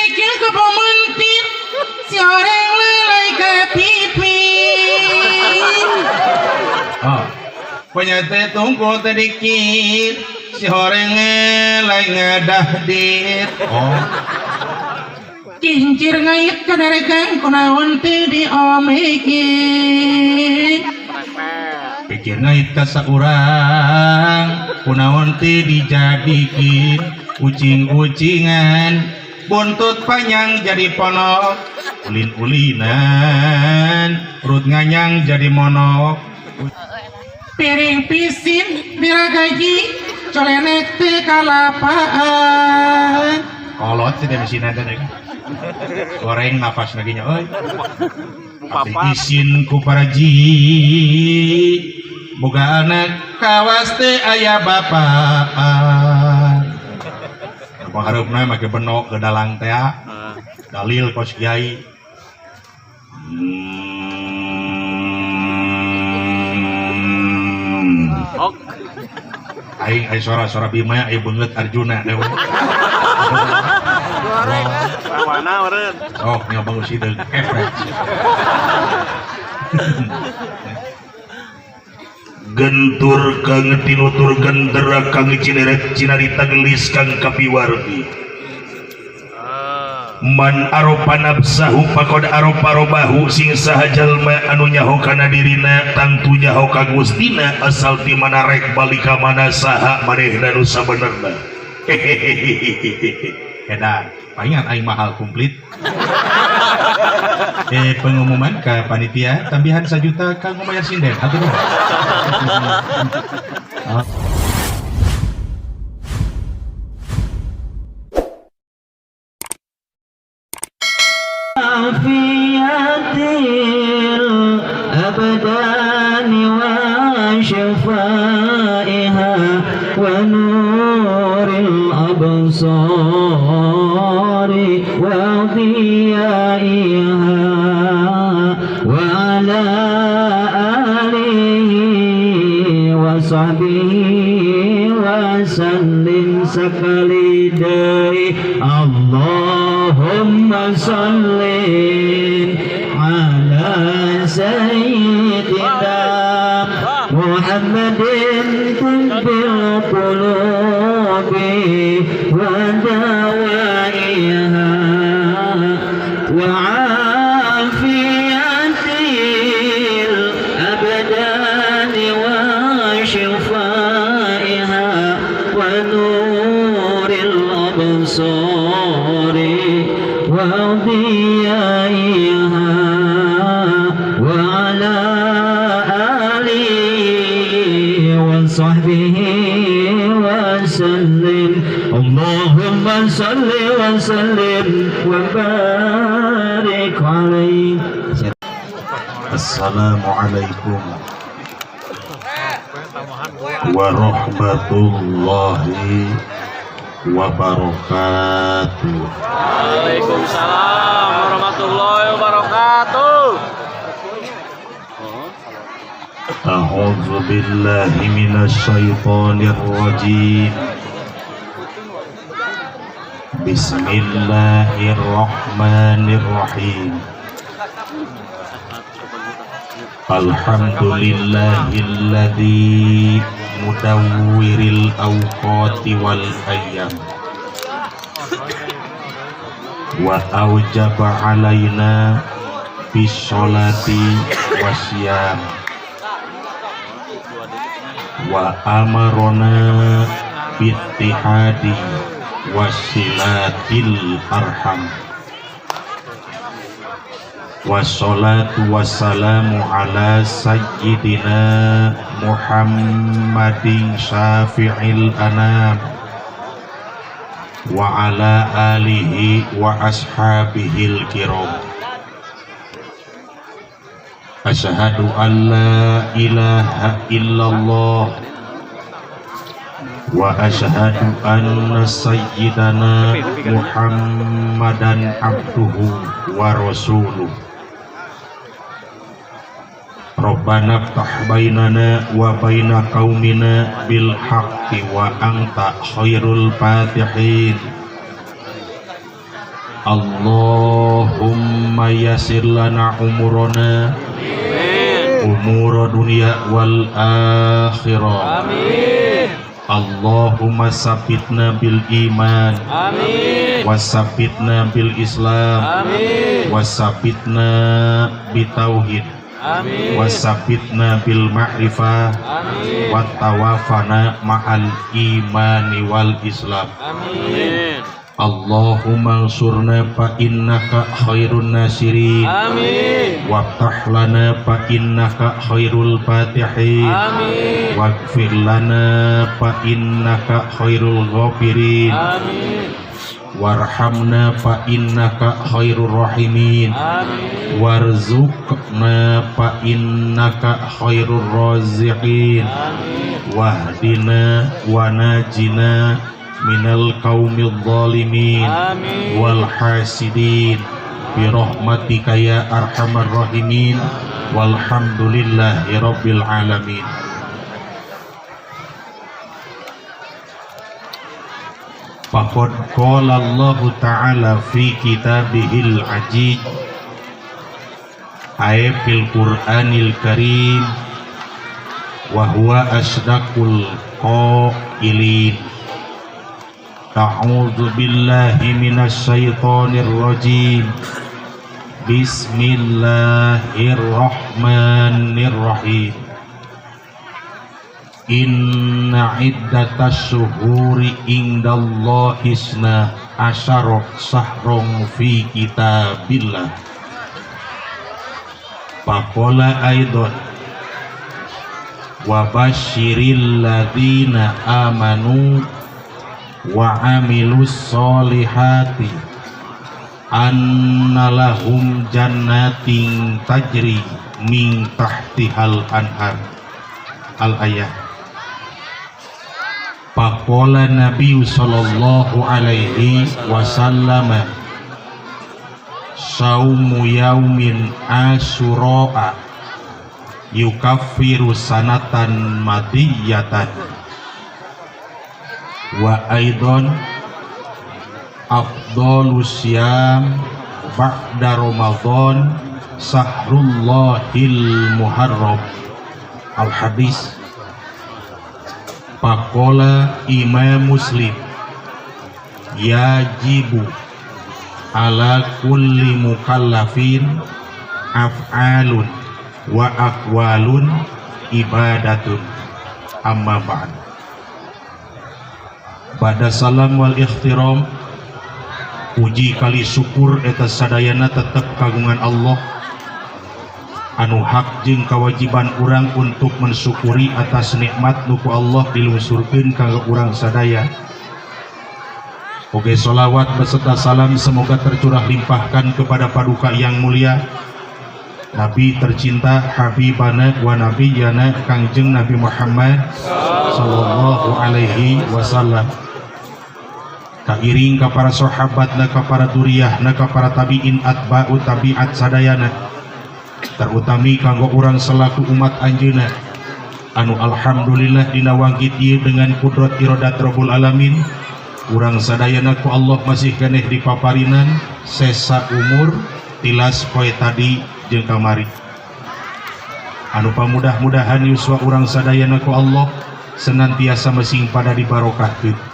mikir ke pementir si orang lalai ke pipi. Oh, penyate tunggu sedikit si orang lalai ngedahdir. Oh, kincir ngait kadarkan kunaon teh diomekin. Pikir ngait ka saurang kunaon teh dijadikin ucing-ucingan buntut panjang jadi ponok ulin-ulinan perut nganyang jadi monok piring pisin diragaji colenek teh kalapaan kolot teh mesin ada deh goreng nafas lagi nya euy isin ku paraji boga anak kawas teh aya bapaan mengharupna make benok ke dalang teh dalil kos kiai aing aya suara-suara Bima aya beungeut Arjuna dewe mana meureun sok nya bagus hideung efek gentur kang tinutur gendera kang cineret cinarita gelis kang kapiwargi man aropa nafsahu pakod aropa robahu sing saha jalma anu nyaho kana dirina tangtu nyaho ka Gustina asal ti mana rek balik ka mana saha manehna nu sabenerna edan paingan aing mahal komplit pengumuman ke panitia tambahan 1 juta kanggo bayar sinden atuh afiyatil abdani wa syafaiha wa nuril absari wa dhiyaiha wa ala alihi wa sahbihi wa sallim sakalidai Allahumma sallim ala sayyidina Muhammadin tibbil qulubi wa dawaiha wa afiyatil abdani wa shifaiha wa nuril absari wa dhiyaiha wa ala alihi wa sahbihi wa sallim Allahumma salli wa sallim wa barik alaihi. Assalamualaikum warahmatullahi wabarakatuh. Waalaikumsalam warahmatullahi wabarakatuh. A'udzu billahi minasy syaithanir rajim. Bismillahirrahmanirrahim. Alhamdulillahilladzi mudawwiril awqati wal ayyam wa aujaba alaina bis sholati wasyam wa amarona bittihadi wasilatil arham wassalatu wassalamu ala sayyidina Muhammadin syafi'il anam wa ala alihi wa ashabihil kiram. Asyhadu an la ilaha illallah wa asyhadu anna sayyidana Muhammadan abduhu wa rasuluh. Rabbana ftah bainana wa baina qaumina bil haqqi wa anta khairul fatihin. Allahumma yassir lana umurana umur dunia wal akhirah. Allahumma sabitna bil iman, wasabitna bil islam, wasabitna bitauhid, wasabitna bil ma'rifah, watawafana ma'al imani wal islam. Allahumma ansurna fa innaka khairun nasirin, waftah lana fa innaka khairul fatihin, waghfir lana fa innaka khairul ghafirin, warhamna fa innaka khairur rahimin, warzuqna fa innaka khairur raziqin, wahdina wa najina minal qaumil zalimin wal hasidin bi rahmatika ya arhamar rahimin walhamdulillahi rabbil alamin. Faqad qala Allah ta'ala fi kitabihil aziz ay fil Qur'anil Karim wa huwa asdaqul qailin. A'udzu billahi minasy syaithanir rajim. Bismillahirrahmanirrahim. Inna iddatas syuhuri indallahi isna asyara syahran fi kitabillah. Faqala aidan wa basyiril ladzina amanu wa amilus solihati anna lahum jannatin tajri min tahtihal anhar. Al ayat. Faqala Nabi sallallahu alaihi wasallam saumu yaumin asyura yukaffiru sanatan madiyatan. Wa aidon afdalus syam ba'da Ramadan sahrullahil muharram. Al hadis. Faqala Imam Muslim yajibu ala kulli mukallafin af'alun wa aqwalun ibadatun. Amma ba'd. Pada salam wal ikhtiram, puji kali syukur eta sadayana tetep kagungan Allah anu hak jeung kewajiban urang untuk mensyukuri atas nikmat nu ku Allah dilungsurkeun ka urang sadaya. Oge sholawat beserta salam semoga tercurah limpahkan kepada paduka yang mulia Nabi tercinta Habibana wa Nabiyana Kangjeng Nabi Muhammad sallallahu alaihi wasallam, kairing ka para sahabatna, ka para duriyahna, ka para tabiin atba'u tabiat sadayana, terutami kanggo urang selaku umat anjeunna anu alhamdulillah dina wangkit ieu dengan kudrat iradat Rabbul Alamin urang sadayana ku Allah masih keneh dipaparinan sesa umur tilas poe tadi jeung kamari. Anu pamudah-mudahan yuswa urang sadayana ku Allah senantiasa mesing pada dibarokahkeun.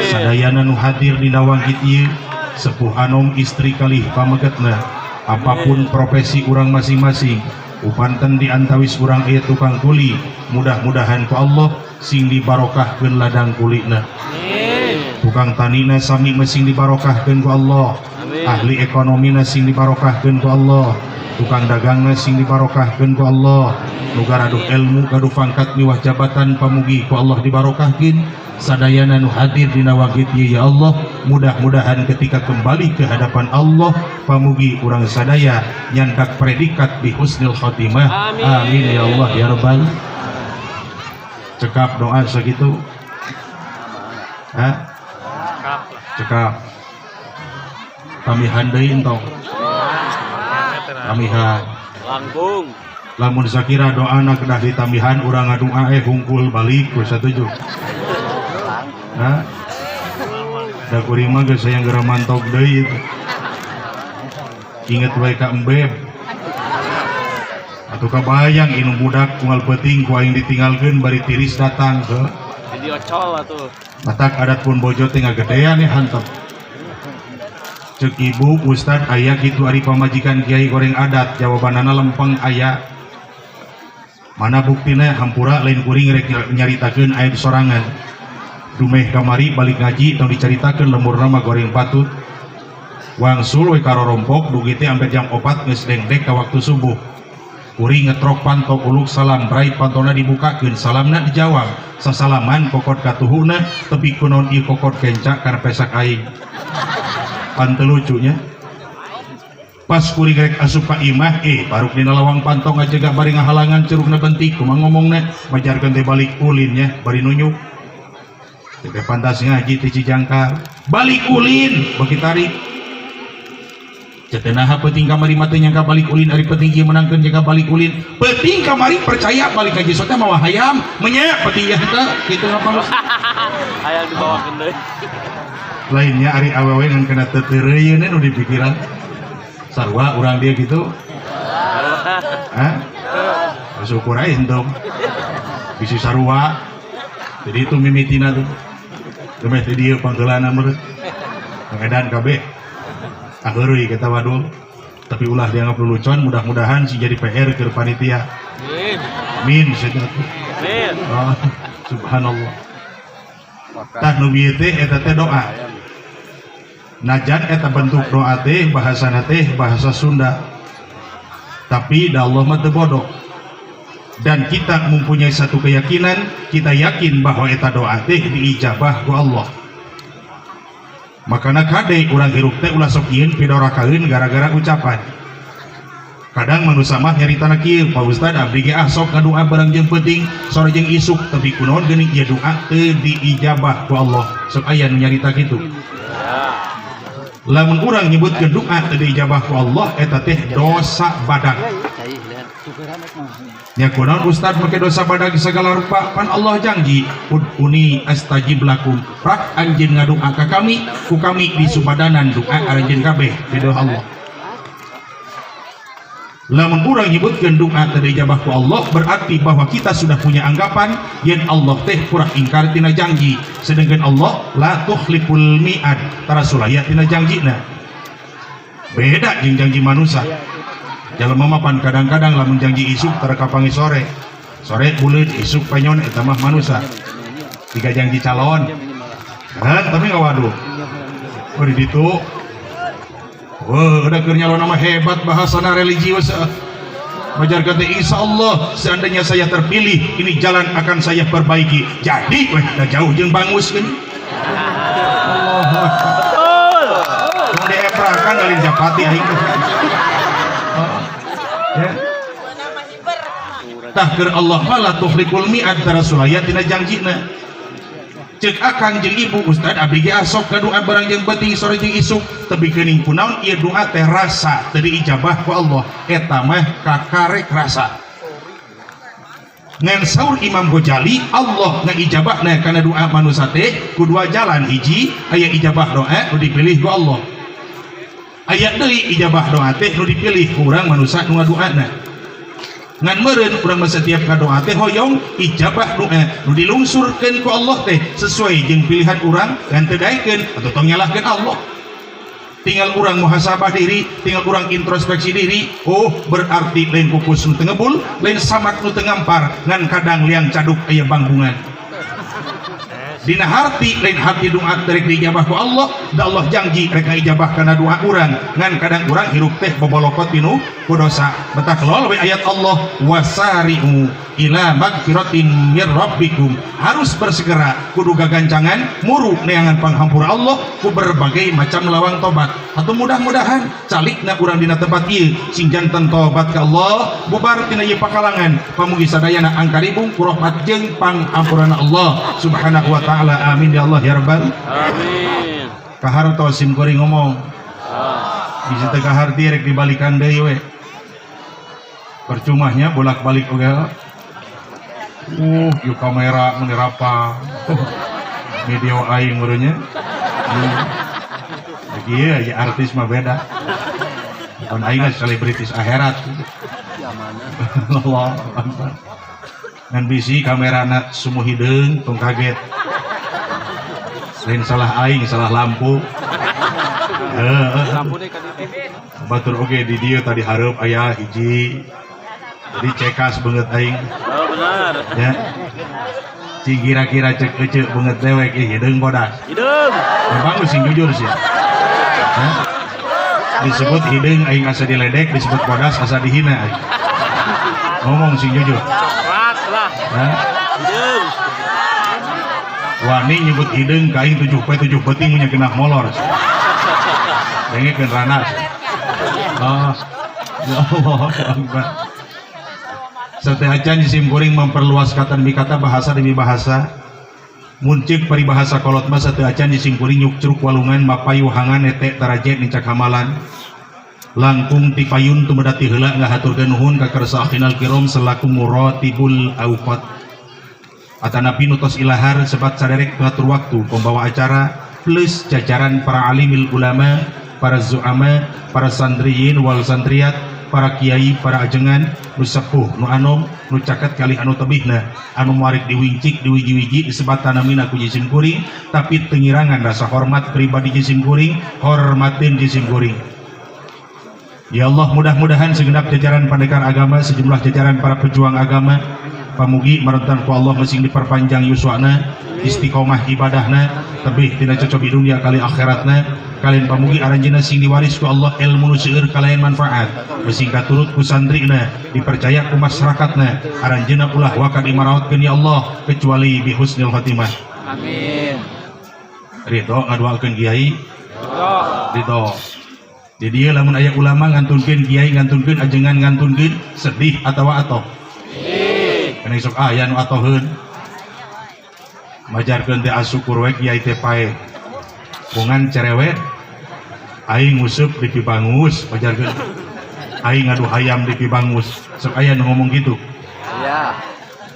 Sadayana nu hadir dina wangkit ieu sepuh anom istri kalih pamegetna, apapun profesi urang masing-masing, upanten di antawis urang aya tukang kuli, mudah-mudahan ku Allah sing dibarokahkeun ladang kulina. Tukang tanina sami mesing dibarokahkeun ku Allah. Ahli ekonomina sing dibarokahkeun ku Allah. Tukang dagangna sing dibarokahkeun ku Allah. Nu garaduh ilmu gaduh pangkat miwah jabatan pamugi ku Allah dibarokahkeun. Sadayana nu hadir dina wangkit ieu ya Allah, mudah-mudahan ketika kembali ke hadapan Allah pamugi urang sadaya nyandak predikat bi husnul khotimah. Amin ya Allah ya rabbal. Cekap doa sakitu. Cekap tamihan deui entong. Tamihan langkung lamun sakira doana kedah ditamihan urang ngadua hungkul balik ku satuju. Da kuring mah geus sayang geura mantok deui itu. Inget wae ka embeb. Atuh kabayang inu budak unggal peuting ku aing ditinggalkeun bari tiris datang heuh. Jadi ocol atuh. Batak adat pun bojo teh ngagedean ya hantep. Cek ibu ustad aya kitu ari pamajikan kiai goreng adat, jawabanana lempeng aya. Mana buktina hampura lain kuring rek nyaritakeun aya di sorangan. Dumeh kamari balik ngaji tong dicaritakeun lemurna mah goreng patut. Wangsul we karorompok dugi teh ampe jam 4 geus dengdek ka waktu subuh. Kuring ngetrok pantok uluk salam brai pantona dibukakeun salamna dijawab. Sasalaman kokot katuhuna tepi kunaon ieu kokot kencak kana pesak aing. Panteu lucunya. Pas kuring rek asup ka imah baruk dina lawang pantong ngajega bari ngahalangan cerukna bentik kumaha ngomongna majarkeun teh balik ulin nya bari nunyuk. Teh pantas ngaji teh Cijangkar. Balik ulin beuki tarik. Cetenaha peuting kamari mah teu nyangka balik ulin ari peuting ieu menangkeun jaga balik ulin. Peuting kamari percaya balik ka Jesot teh mawa hayam, menya peuting ieu teh kitu ngapa Hayang dibawakeun deui. Lainnya ari awewe ngan kena teuteureuyeun nu di pikiran. Sarua urang dia gitu. Hah? Syukur aja dong. Bisi sarua. Jadi itu mimitina tuh. Gemeh teh dieu panggeulana meureut. Ngaedan kabeh. Ageureuy kita wadul. Tapi ulah dianggap lelucon, mudah-mudahan si jadi PR ke panitia. Amin. Amin. Oh, subhanallah. Tah nu bieu teh eta teh doa. Najan eta bentuk doa teh bahasana teh bahasa Sunda. Tapi da Allah mah teu bodoh. Dan kita mempunyai satu keyakinan, kita yakin bahwa eta doa teh diijabah ku Allah. Makana kade urang hirup teh ulah sok ieun pidorakaeun gara-gara ucapan. Kadang manusia mah nyaritana kieu, Pak Ustad abdi ge sok ngadoa barang jeung peuting sore jeung isuk tapi kunaon geuning ieu doa teu diijabah ku Allah. Sok aya nu nyarita kitu. Lamun urang nyebutkeun doa teu diijabah ku Allah eta teh dosa badag. Nya kunaon Ustad make dosa badag segala rupa? Pan Allah janji, ud'uni astajib lakum. Rak anjeun ngadoa ka kami, ku kami disubadanan doa anjeun kabeh ridho Allah. Lamun urang nyebutkeun doa teu diijabah ku Allah berarti bahwa kita sudah punya anggapan yen Allah teh kurang ingkar tina janji. Sedangkan Allah la tukhliful mi'ad, tara sulaya tina janjina. Beda jeung janji manusia. Jalema mah pan kadang-kadang lamun janji isuk tara kapangi sore. Sore buleud isuk penyon eta mah manusia. Tiga janji calon. Kan tapi ngawaduh. Oh di ditu. Wah, udah keur nyalon nama hebat bahasana religius. Majar kata insyaallah seandainya saya terpilih ini jalan akan saya perbaiki. Jadi weh da jauh jeung bangus kan. Allah. Betul. Mau dieprakan alin japati aing. Ya. Tahkir Allah malah tuhlikul mi'ad tara sulaya tina janjina. Cek akang jeung ibu Ustad abdi ge asok ngadoa barang jeung beuting sore jeung isuk tebi geuning kunaon ieu doa teh rasa teu diijabah ku Allah eta mah kakarek rasa. Ngan saur Imam Ghazali Allah ngaijabahna kana doa manusia teh ku dua jalan. Hiji aya ijabah doa nu dipilih ku Allah. Aya deui ijabah doa teh nu dipilih ku urang manusia nu ngadoana. Ngan meureun urang mah setiap ngadoa teh hoyong ijabah doa nu dilungsurkeun ku Allah teh sesuai jeung pilihan urang ngan teu daekeun atuh tong nyalahkeun Allah. Tinggal urang muhasabah diri, tinggal urang introspeksi diri. Oh, berarti lain pupus nu teu ngebul, lain samak nu teu ngampar, ngan kadang liang caduk aya banggungan. Dina harti lain hati doa terek diijabah ku Allah, da Allah janji rek ngaijabah kana doa urang. Ngan kadang urang hirup teh bobolokot pinu ku dosa. Betah kelol we ayat Allah wasari'u ila magfiratin mir rabbikum. Harus bersegera kudu gagancangan muru neangan panghampura Allah ku berbagai macam lawang tobat. Atau mudah-mudahan calikna urang dina tempat ieu sing janten tobat ka Allah bubar tina ieu pakalangan pamugi sadayana angkaribung ku rahmat jeung panghampurana Allah subhanahu wa ta'ala. Amin ya Allah ya rabbal Amin. Kahar to sim kuring ngomong. Bisa teh kahar direk dibalikan deui we. Percumahnya bolak-balik oge. Yuk kamera menerapa. Video aing urangnya. Iya, ya artis mah beda. Bukan aing selebritis akhirat. Ya mana? Allah Akbar. Ngan bisi kamerana sumuh hideung tong kaget. Lain salah aing, salah lampu. Lampu deh kan itu. Batur oge di dieu tadi hareup aya hiji. Jadi cekas banget aing. Oh benar. Ya. Cing kira-kira cek ece banget dewek hideung bodas. Hidung. Memang sing jujur sih. Hah? Disebut hideung aing asa diledek, disebut bodas asa dihina aing. Ngomong sing jujur. Coklat lah. Hah? Hidung. Wani nyebut hideung ka aing 7 beting nya genah molor. Dengekeun rana. Ah. Ya Allah Akbar. Sateacan jisim kuring memperluas kata demi kata, bahasa demi bahasa. Muncik paribahasa kolot mah sateacan jisim kuring nyuk curug walungan mapayu hangan etek taraje nicak hamalan. Langkung tipayun tumedati heula ngahaturkeun nuhun ka kersa akhinal kiram selaku muratibul awqat. Atanapi nutos ilahar sebat saderek pengatur waktu pembawa acara plus jajaran para alimil ulama, para zu'ama, para sandriyin wal sandriyat, para kiai, para ajengan, nu sepuh, nu anom, nu caket kali anu tebihna, anu marik diwincik, diwiji-wiji, disebat tanamina ku jisim kuring, tapi tengirangan rasa hormat pribadi jisim kuring, hormatin jisim kuring. Ya Allah, mudah-mudahan segenap jajaran pendekar agama, sejumlah jajaran para pejuang agama, pamugi marentan ku Allah masing diperpanjang yuswana, istiqomah ibadahna, tebih tina cocok di dunia kali akhiratna, kalian pamugi aranjeuna sing diwaris ku Allah ilmu nu seueur kalayan manfaat, masing katurut ku santrina, dipercaya ku masyarakatna, aranjeuna ulah wakad imaraotkeun ya Allah kecuali bi husnil khatimah. Amin. Ridho ngadoakeun kiai, Oh. ridho. Di dieu lamun aya ulama ngantunkeun kiai, ngantunkeun ajengan, ngantunkeun sedih atawa atoh. Kana sok aya nu atoheun. Majarkeun teh asukur we kiai teh pae. Pungan cerewet aing ngusup di pibangus, majarkeun. Aing ngadu hayam di pibangus. Sok aya nu ngomong gitu. Iya.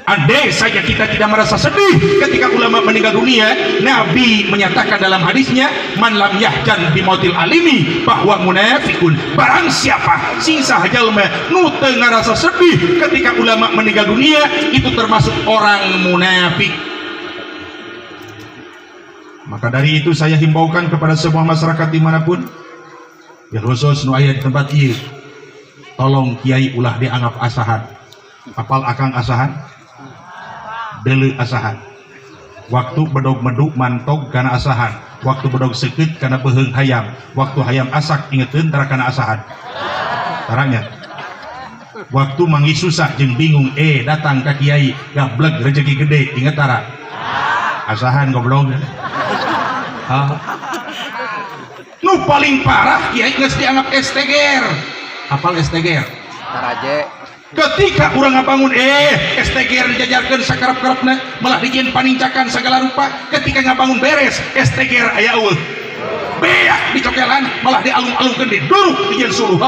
Andai saja kita tidak merasa sedih ketika ulama meninggal dunia, Nabi menyatakan dalam hadisnya, man lam yahjan bimautil alimi bahwa munafikun, barang siapa sing sahajalma nu teu ngarasa sedih ketika ulama meninggal dunia, itu termasuk orang munafik. Maka dari itu saya himbaukan kepada semua masyarakat dimanapun, ya khusus nu aya di tempat ieu, tolong kiai ulah dianggap asahan. Apal akang asahan? Delu asahan. Waktu bedog meduk mantog kana asahan, waktu bedog sekit kana beheung hayam, waktu hayam asak ingeteun tara kana asahan. Taranya. Waktu manggih susah jeung bingung datang ka kiai gablek rezeki gede inget tara. Asahan goblok. Nu paling parah kiai geus dianggap STGR. Apal STGR? Taraje. Ketika orang ngabangun STGR dijajarkan sakarap-karapna malah dijieun panincakan segala rupa, ketika ngabangun beres STGR aya eueuh beak dicokelan malah dialung-alungkeun di duruk dijieun suluh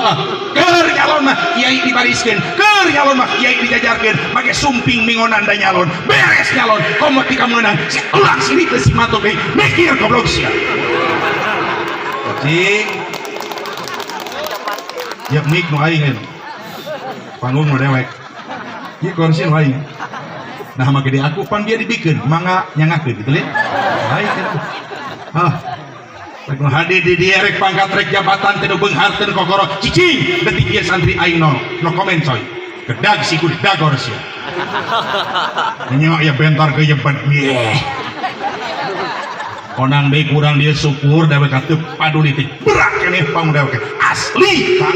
keur nyalon mah kiai dibariskeun, keur nyalon mah kiai dijajarkeun make sumping mingonan da nyalon beres nyalon komo tika meunang si ulah sini teh si mato be mikir goblok sia cing ya mik nu aing panggung nu dewek ieu kursi nu aing nah mah gede aku pan dia dibikeun mangga nyangakeun gitu leuh baik itu rek nu hadir di dieu rek pangkat rek jabatan teh nu beunghar teh nu kokoro cicing detik ieu santri aing no komen coy gedag si kudu dagor sia nya ya bentar ke jebet ye onang deui kurang dia syukur dewek atuh paduli teh berak keneh pang dewek asli Kang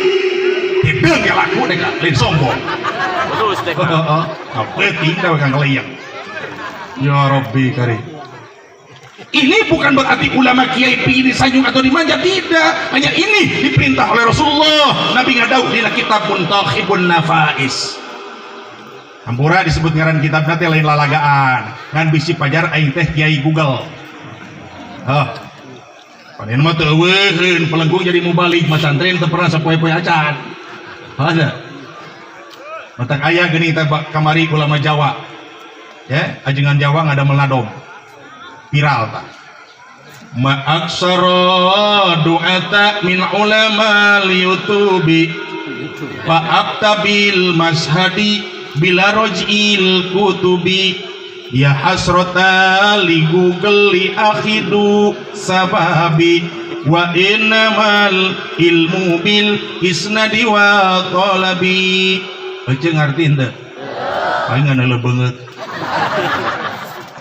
hideung ya laku deh Kang lain sombong Terus deh. penting dewek Kang leyeng ya Rabbi karim. Ini bukan berarti ulama kiai ini sanjung atau dimanja, tidak, hanya ini diperintah oleh Rasulullah. Nabi ngadau dina kitab Muntakhibun Nafais hampura disebut ngaran kitab nanti lain lalagaan ngan bisi pajar aing teh kiai Google panen mah teu eueuheun pelengkung jadi mubalik masantren teu pernah sapoe-poe acan ada matak aya geuning teh kamari ulama Jawa ya ajengan Jawa ngada meladom viral tak ma aksara du'ata min ulama al-yutubi fa aktabil mashadi bila roj'il kutubi ya hasrata li google li akhidu sababi wa innamal ilmu bil isnadi wa talabi. Ece ngartiin teh aing nganeuleuh beungeut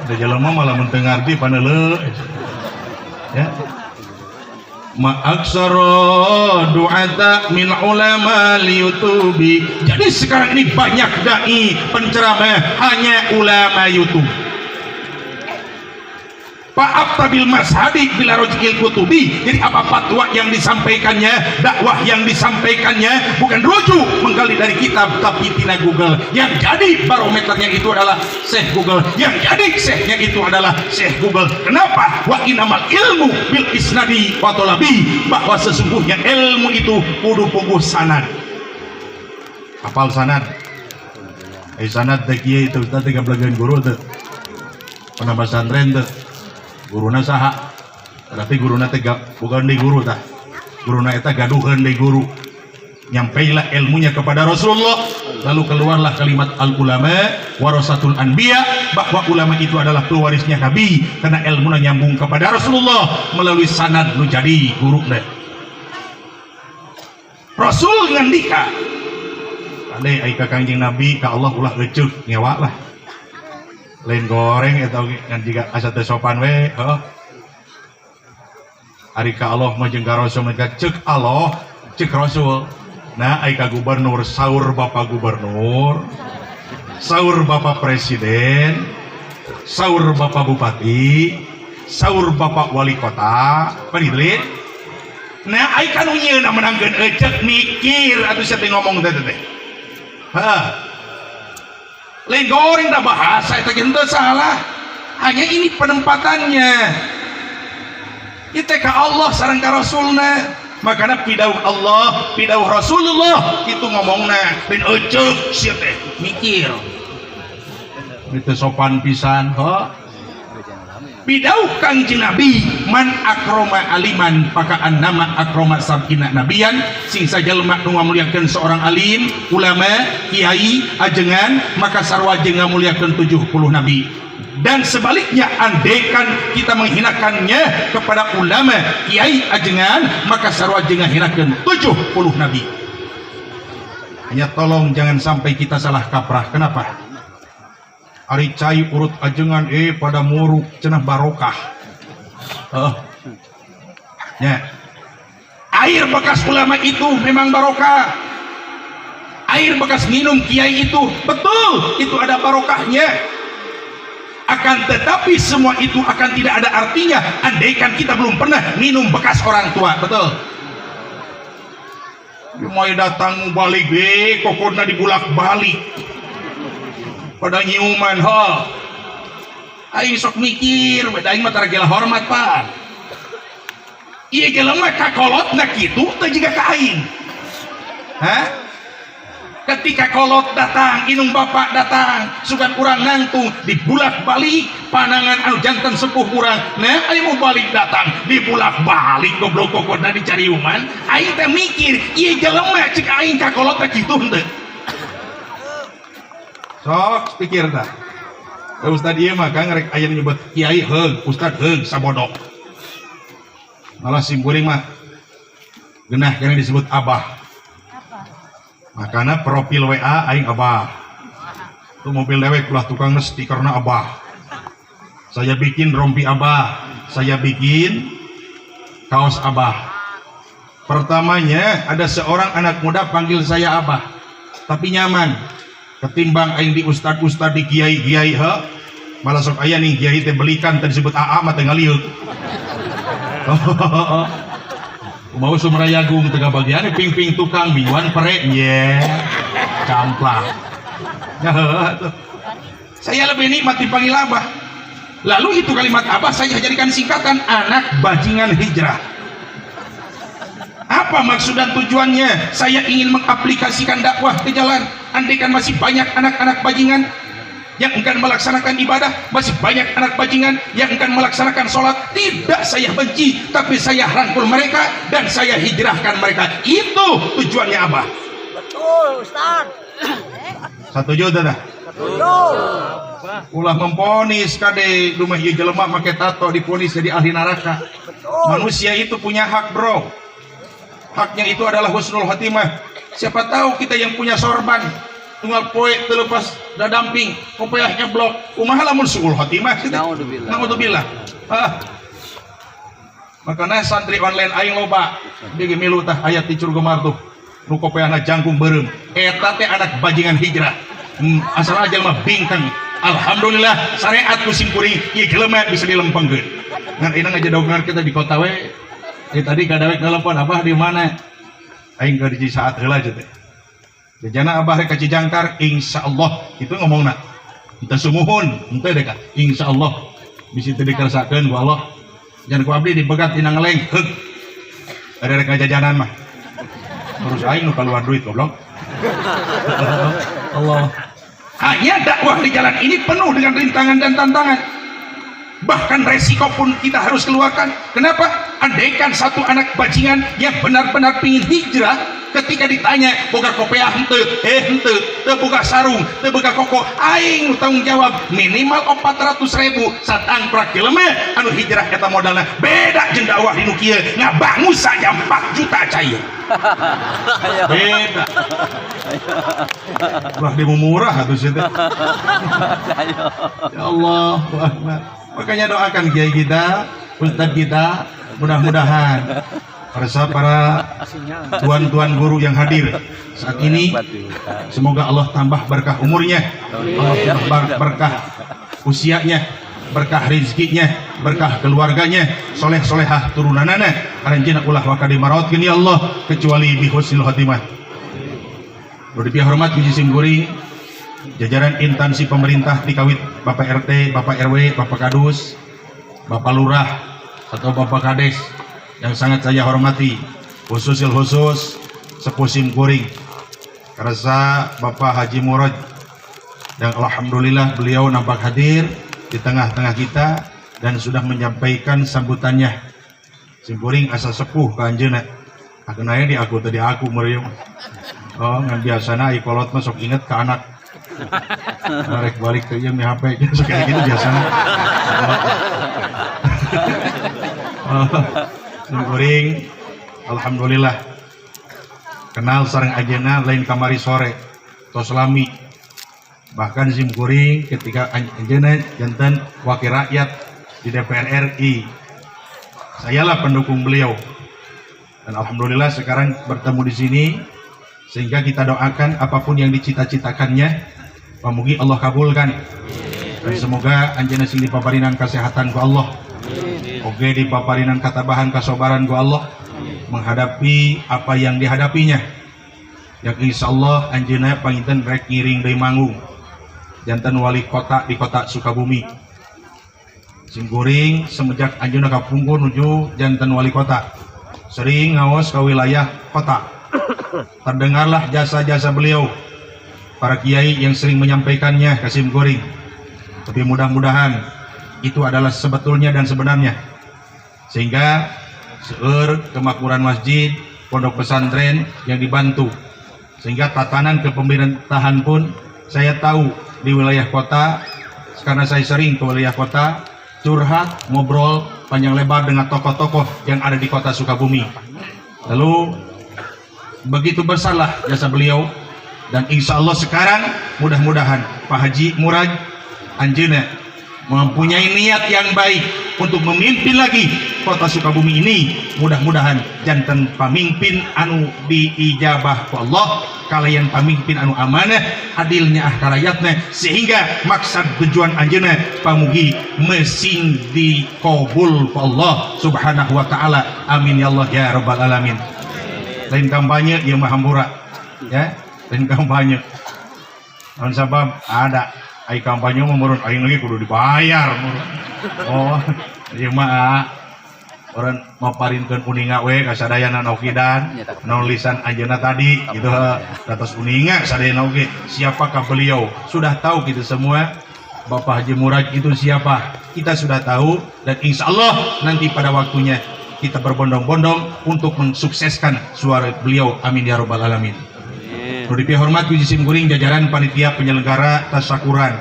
da jelema malah menteu ngarti paneuleuh ya. Ma aksara du'ata min ulama al-yutubi. Jadi sekarang ini banyak dai penceramah hanya ulama YouTube. Fa'abtabil mashadi bila rojikil kutubi. Jadi apa fatwa yang disampaikannya, dakwah yang disampaikannya bukan rujuk menggali dari kitab tapi tina Google. Yang jadi barometernya itu adalah Syekh Google. Yang jadi Syekhnya itu adalah Syekh Google. Kenapa? Wa inamal ilmu bil isnadi wa talabi. Bahwa sesungguhnya ilmu itu kudu puguh sanad. Hafal sanad. Sanad teh kieu itu teh gablageun guru teh. Pernah pesantren teh. Guruna saha tapi guruna teh bukan di guru tah, guruna eta gaduhan di guru, nyampailah ilmunya kepada Rasulullah, lalu keluarlah kalimat al ulama warasatul anbiya, bahwa ulama itu adalah pewarisnya Nabi karena ilmunya nyambung kepada Rasulullah melalui sanad nu jadi guru deh. Rasul ngandika ade ai ka Kangjeng Nabi ka Allah ulah eceuk nyewa lah lain goreng atau ngan jika asa teu sopan we heuh ari ka Allah mah jeung ka Rasul mah cek Allah cek Rasul. Nah ai ka gubernur saur Bapak gubernur, saur Bapak presiden, saur Bapak bupati, saur Bapak wali kota panitlit. Nah ai ka nu nyieuna menangkeun ecek mikir atuh sia teh ngomong teh teh ha lain goreng dah bahasa itu kita salah, hanya ini penempatannya kita ke Allah sareng ka Rasulna. Makanya pidauh Allah pidauh Rasulullah itu ngomongna dan ecek sia teh mikir itu sopan pisan ho. Pidauh Kangjeng Nabi man akroma aliman pakaan nama akroma sabkina nabiyan sing sajalma nu ngamuliakeun seorang alim ulama kiai ajengan maka sarwa jeung ngamuliakeun 70 nabi. Dan sebaliknya andaikan kita menghinakannya kepada ulama kiai ajengan maka sarwa jeung ngahinakeun 70 nabi. Hanya tolong jangan sampai kita salah kaprah. Kenapa? Ari cai urut ajengan pada muruk cenah barokah. Ya. Air bekas ulama itu memang barokah. Air bekas minum kiai itu betul itu ada barokahnya. Akan tetapi semua itu akan tidak ada artinya andaikan kita belum pernah minum bekas orang tua, betul? Mau datang balik kokona dibulak-balik. Pada nyiuman ho aing sok mikir beda aing mah tara gela hormat pan ieu jelema kakolotna kitu teh jiga ka aing ha ketika kolot datang inung bapak datang sugan urang nangtung dibulak-balik panangan anu janten sepuh urang nah aing mau balik datang dibulak-balik goblok kokona dicariuman aing teh mikir ieu jelema cek aing kakolotna kitu henteu sok pikir dah. Ustad ieu mah kang rek aya nyebut kiai heug, ustad heug sabodok. Malah simkuring mah geunah kana disebut abah. Makana profil WA aing abah. Tu mobil dewek ulah tukang stikerna abah. Saya bikin rompi abah, saya bikin kaos abah. Pertamanya ada seorang anak muda panggil saya abah, tapi nyaman. Ketimbang aing di ustad di kiai malah sok aya nih kiai teh belikan teh disebut AA mah teh ngaliuk. Mau sumrayagung teh bagian ping-ping tukang mingguan pere ye camplang. Saya lebih nikmat dipanggil abah. Lalu itu kalimat abah saya jadikan singkatan anak bajingan hijrah. Apa maksud dan tujuannya? Saya ingin mengaplikasikan dakwah ke jalan. Andaikan masih banyak anak-anak bajingan yang enggan melaksanakan ibadah, masih banyak anak bajingan yang enggan melaksanakan sholat. Tidak saya benci, tapi saya rangkul mereka dan saya hijrahkan mereka. Itu tujuannya Abah. Betul, Ustaz. Setuju dah. Betul. Ulah memponis kade rumah ieu jelema make tato diponis jadi ahli neraka. Manusia itu punya hak, bro. Haknya itu adalah husnul khotimah. Siapa tahu kita yang punya sorban tunggal poe terlepas dadamping kopiahnya blok kumaha lamun suul khotimah gitu. Naudzubillah. Makanya santri online aing loba di milu tah ayat di Curgemar tuh nu kopiahna jangkung beureum eta teh anak bajingan hijrah. Asal aja mah bingkang. Alhamdulillah syariat kusim kuring ieu jelema bisa dilempengkeun. Ngan ina ngajedogna kita di kota we. Tadi kadawek telepon Abah di mana? Aing ke di saat heula teh. Jana Abah rek ka Cijangkar insyaallah itu ngomongna. Kita sumuhun henteu deh ka insyaallah bisi teu dikersakeun ku Allah. Jangan ku abdi dibegat dina ngeleng. Heug. Ada rek ngajajanan mah. Terus aing nu keluar duit goblok. Allah. Hanya dakwah di jalan ini penuh dengan rintangan dan tantangan. Bahkan resiko pun kita harus keluarkan. Kenapa? Andaikan satu anak bajingan yang benar-benar pingin hijrah, ketika ditanya boga kopiah henteu, henteu, teu boga sarung, teu boga koko, aing tanggung jawab minimal 400.000 satangprak jelema anu hijrah eta modalna. Beda jeung dakwah dinu kieu ngabangun saja 4 juta cair. Beda. Wah dia murah atuh teh. Ya Allah, Akbar. Makanya doakan kiai kita, ustadz kita, mudah-mudahan para tuan-tuan guru yang hadir saat ini, semoga Allah tambah berkah umurnya, Allah tambah berkah usianya, berkah rezekinya, berkah keluarganya, soleh-solehah turunanana, aranjeuna ulah wakadi marautkeun ya Allah, kecuali bi husnul khotimah. Berdipia hormat puji simkuring jajaran instansi pemerintah dikawit Bapak RT, Bapak RW, Bapak Kadus, Bapak Lurah atau Bapak Kades yang sangat saya hormati, khusus Sepuh Simkuring karena Bapak Haji Murad yang alhamdulillah beliau nampak hadir di tengah-tengah kita dan sudah menyampaikan sambutannya. Simkuring asa sepuh ka anjeunna. Akeuna di aku tadi aku meureum. Oh, ngan biasana ai kolot mah sok inget ka anak. Rek balik ke ieu mi HP gitu kayak gitu biasanya. Simkuring alhamdulillah kenal sareng ajeuna lain kamari sore tos lami. Bahkan simkuring ketika ajeuna janten wakil rakyat di DPR RI. Sayalah pendukung beliau. Dan alhamdulillah sekarang bertemu di sini sehingga kita doakan apapun yang dicita-citakannya pamugi Allah kabulkan. Dan semoga anjeunna sing dipaparinan kesehatan ku Allah. Oge dipaparinan katabahan kasobaran ku Allah menghadapi apa yang dihadapinya. Yang insyaallah anjeunna panginten rek ngiring deui manggung. Janten wali kota di kota Sukabumi. Simkuring semenjak anjeunna kapungkur nuju janten wali kota. Sering ngaos ke wilayah kota. Terdengarlah jasa-jasa beliau, para kiai yang sering menyampaikannya ke Simkuring. Tapi mudah-mudahan itu adalah sebetulnya dan sebenarnya, sehingga seueur kemakmuran masjid, pondok pesantren yang dibantu, sehingga tatanan kepemerintahan pun saya tahu di wilayah kota, karena saya sering ke wilayah kota, curhat, ngobrol panjang lebar dengan tokoh-tokoh yang ada di kota Sukabumi. Lalu begitu besarlah jasa beliau, dan insya Allah sekarang mudah-mudahan Pak Haji Murad anjeunna mempunyai niat yang baik untuk memimpin lagi kota Sukabumi ini. Mudah-mudahan janten pamimpin anu diijabah ku Allah, kalian pamimpin anu amanah, adilnya karayatna, sehingga maksud tujuan anjeunna pamugi mesin dikabul ku Allah subhanahu wa ta'ala. Amin ya Allah ya rabbal alamin. Lain kampanye yang mahambura ya, lain kampanye non sabab ada ai kampanye memurun aing lagi kudu dibayar murun. Oh ieu mah orang maparinkeun uninga we ka sadayana naukidan nulisan anjeunna tadi gitu atas uninga sadayana oge. Siapakah beliau sudah tahu kita semua, Bapak Haji Murad itu siapa? Kita sudah tahu, dan insya Allah nanti pada waktunya kita berbondong-bondong untuk mensukseskan suara beliau. Amin ya rabbal alamin. Perlu dihormat Puji Simkuring jajaran panitia penyelenggara tasyakuran.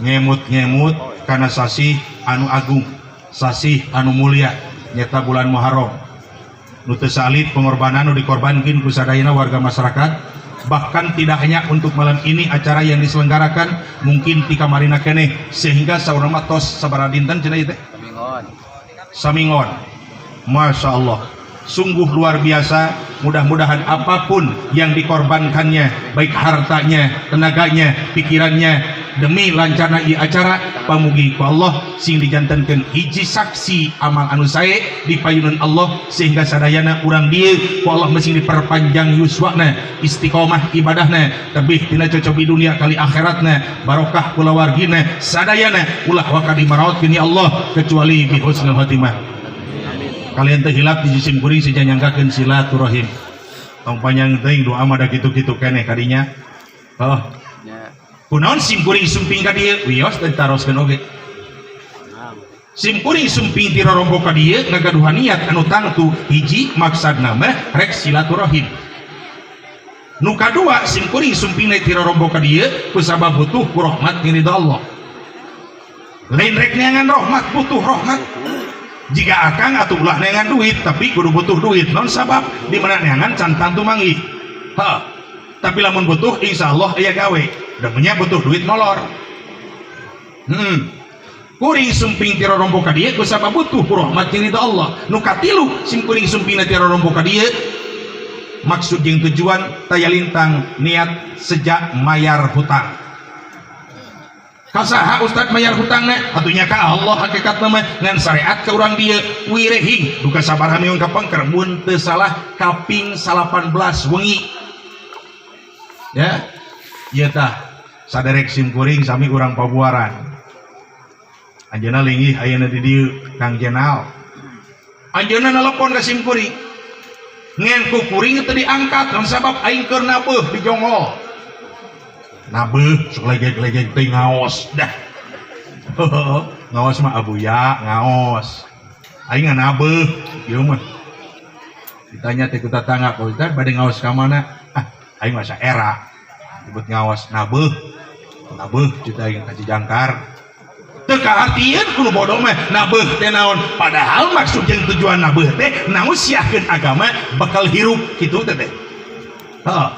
Ngemut-ngemut karena sasih anu agung, sasih anu mulia, nyata bulan Muharram. Nu teu salit pengorbanan nu dikorbankeun ku sadayana warga masyarakat. Bahkan tidak hanya untuk malam ini acara yang diselenggarakan, mungkin ti kamarina keneh sehingga saurang mah tos sabaraha dinten cenah ieu teh? Samingon. Masya Allah, sungguh luar biasa. Mudah-mudahan apapun yang dikorbankannya, baik hartanya, tenaganya, pikirannya, demi lancarna ieu acara, pamugi ku Allah sing dijantankeun hiji saksi amal anu sae di payunan Allah, sehingga sadayana urang dieu ku Allah mesti diperpanjang yuswana, istiqomah ibadahna, tebih tina cocobi dunia kali akhiratna, barokah kula wargina sadayana ulah wakadi maraotkeun ya Allah kecuali bi husnul khotimah. Kalian teh hilap di jisim kuring saja nyangkakeun silaturahim. Tong panjang teuing doa mah da kitu-kitu keneh kadinya. Oh. Kunaon sim kuring sumping ka dieu? Wios teh taroskeun oge. Sim kuring sumping ti rorombo ka dieu ngagaduhan niat anu tangtu hiji maksudna mah rek silaturahim. Nu kadua sim kuring sumping ti rorombo ka dieu kusabab butuh ku rahmat ti ridha Allah. Lain rek neangan rahmat, butuh rahmat. Jika akang atuh ulah neangan duit tapi kudu butuh duit non sabab di mana neangan cantang tumanggih. Tapi lamun butuh insyaallah aya gawe. Damanya butuh duit molor. Kuring sumping ti rorombo ka dieu kusabab butuh ku rahmat ti ridha Allah. Nu katilu sim kuring sumping ti rorombo ka dieu maksud jeung tujuan taya lintang niat sejak mayar hutang. Kasaha Ustad mayar hutangna atunya ka Allah hakikatna mah ngan syariat ka urang dieu wirehing duka sabaraha meung ka pengker mun teu salah kaping 18 wengi. Ya, ieu tah saderek sim kuring sami urang pabuaran. Anjeunna linggih ayeuna di dieu Kang Jenal. Anjeunna nelpon ka sim kuring. Ngen ku kuring teu diangkat naon sabab aing keur nabeuh di Jongol. Nabeuh sok legek-legek teh ngaos dah. Ngaos mah abuya ngaos. Aing nabeuh ieu mah. Ditanya teh ku tatangga, "Pak Ustaz bade ngaos ka mana?" Aing mah saera. Disebut ngaos nabeuh. Nabeuh cita aing ka Cijangkar. Teu kaartieun kudu bodoh mah nabeuh teh naon? Padahal maksud jeung tujuan nabeuh teh naon siahkeun agama bakal hirup kitu teh. Heeh.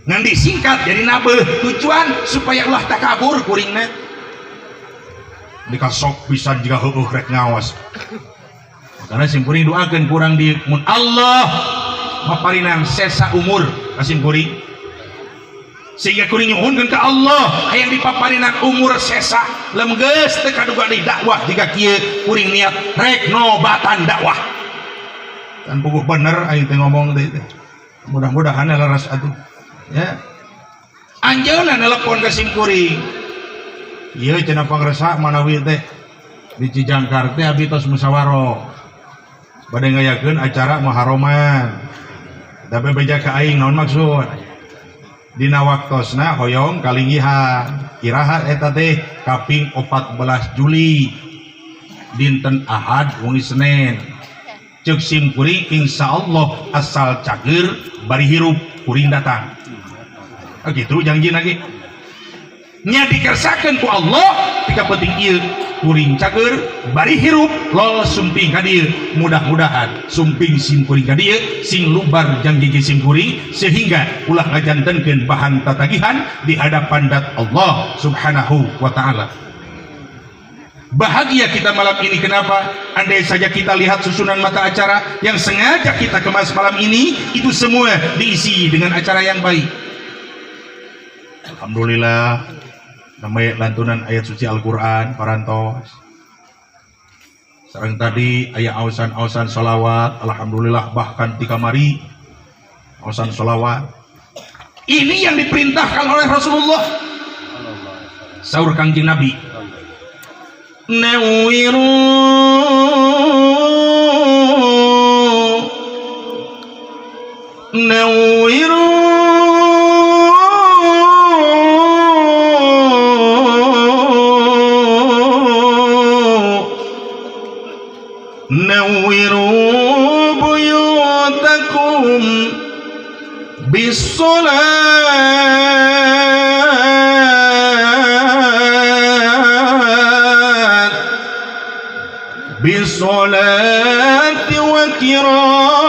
Ngan disingkat jadi nabeuh tujuan supaya ulah takabur kuringna dikasok pisan jika heueuh rek ngaos. Karena sim kuring doakeun kurang di mun Allah maparinang sesa umur ka sim kuring sehingga kuring nyuhunkeun ka Allah hayang dipaparinang umur sesa lem geus teu kaduga di dakwah jika kieu kuring niat rek nobatan dakwah kan puguh bener aing teh ngomong teh mudah-mudahan laras atuh. Ya, anjeunna nelpon ka sim kuring. Ieu cenah pangresa manawi teh di Cijangkar teh abi tos musyawarah. Bade ngayakeun acara Muharraman. Tapi beja ka aing naon maksud? Dina waktosna hoyong kalinggihan. Iraha eta teh kaping 14 Juli. Dinten Ahad wengi Senin. Ceuk sim kuring insyaallah asal cager bari hirup kuring datang. Gitu janji lagi nya dikersakeun ku Allah tika penting ieu kuring cager bari hirup lol sumping ka dieu mudah-mudahan sumping sim kuring ka dieu sing lubar janji sim kuring sehingga ulah ngajantenkeun bahan tatagihan di hadapan dat Allah subhanahu wa ta'ala. Bahagia kita malam ini. Kenapa? Andai saja kita lihat susunan mata acara yang sengaja kita kemas malam ini, itu semua diisi dengan acara yang baik. Alhamdulillah, namanya lantunan ayat suci Al-Quran parantos. Sareng tadi ayat ausan-ausan salawat. Alhamdulillah bahkan di kamari ausan salawat. Ini yang diperintahkan oleh Rasulullah. Saur Kangjeng Nabi. Nawiru nawiru bisolati wa qiraatil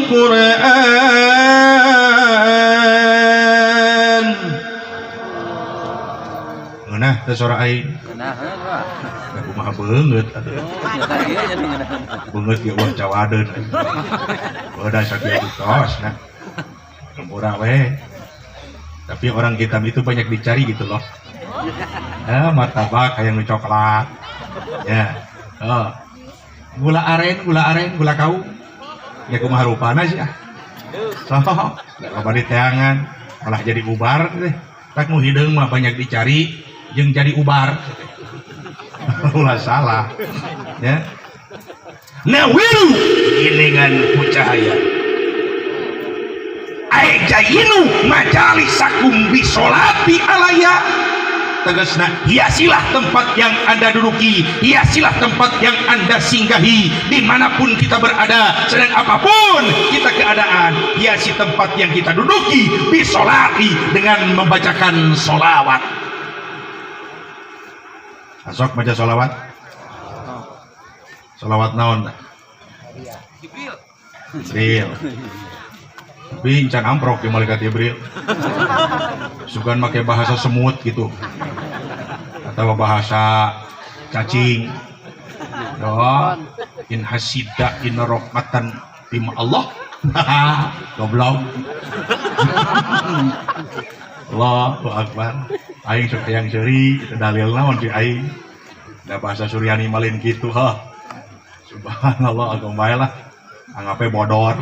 Qur'an. Ngeunah teh sora aing. Nah, mah. Aku mah beungeut atuh. Beungeut ge uang cawadeun. Udah sakieu tos nah. Murah we. Tapi orang hitam itu banyak dicari gitu loh. Martabak kayak nu coklat. Ya. Oh. Gula aren, gula kau. Ya kumaha rupana sih ah. Soh, loba diteangan, malah jadi ubar teh. Tak nu hideung mah banyak dicari jeung jadi ubar. Ulah salah. Ya. Nawiru iningan ku cahaya. Ai jayinu majalisakum bisolati alaya. Tegasna hiasilah tempat yang Anda duduki, hiasilah tempat yang Anda singgahi dimanapun kita berada, sedang apapun kita keadaan, hiasi tempat yang kita duduki bisolati dengan membacakan solawat. Asok baca solawat. Solawat naon? Jibril. Tapi can amprok ya malaikat Jibril. Sugan pakai bahasa semut gitu. Atau bahasa cacing. Doa in hasida in rahmatan tim Allah. Goblok. Allahu akbar. Aing sok yang seuri itu dalil naon di aing. Da bahasa Suryani malin kitu ha. Subhanallah agung bae lah. Anggape bodor.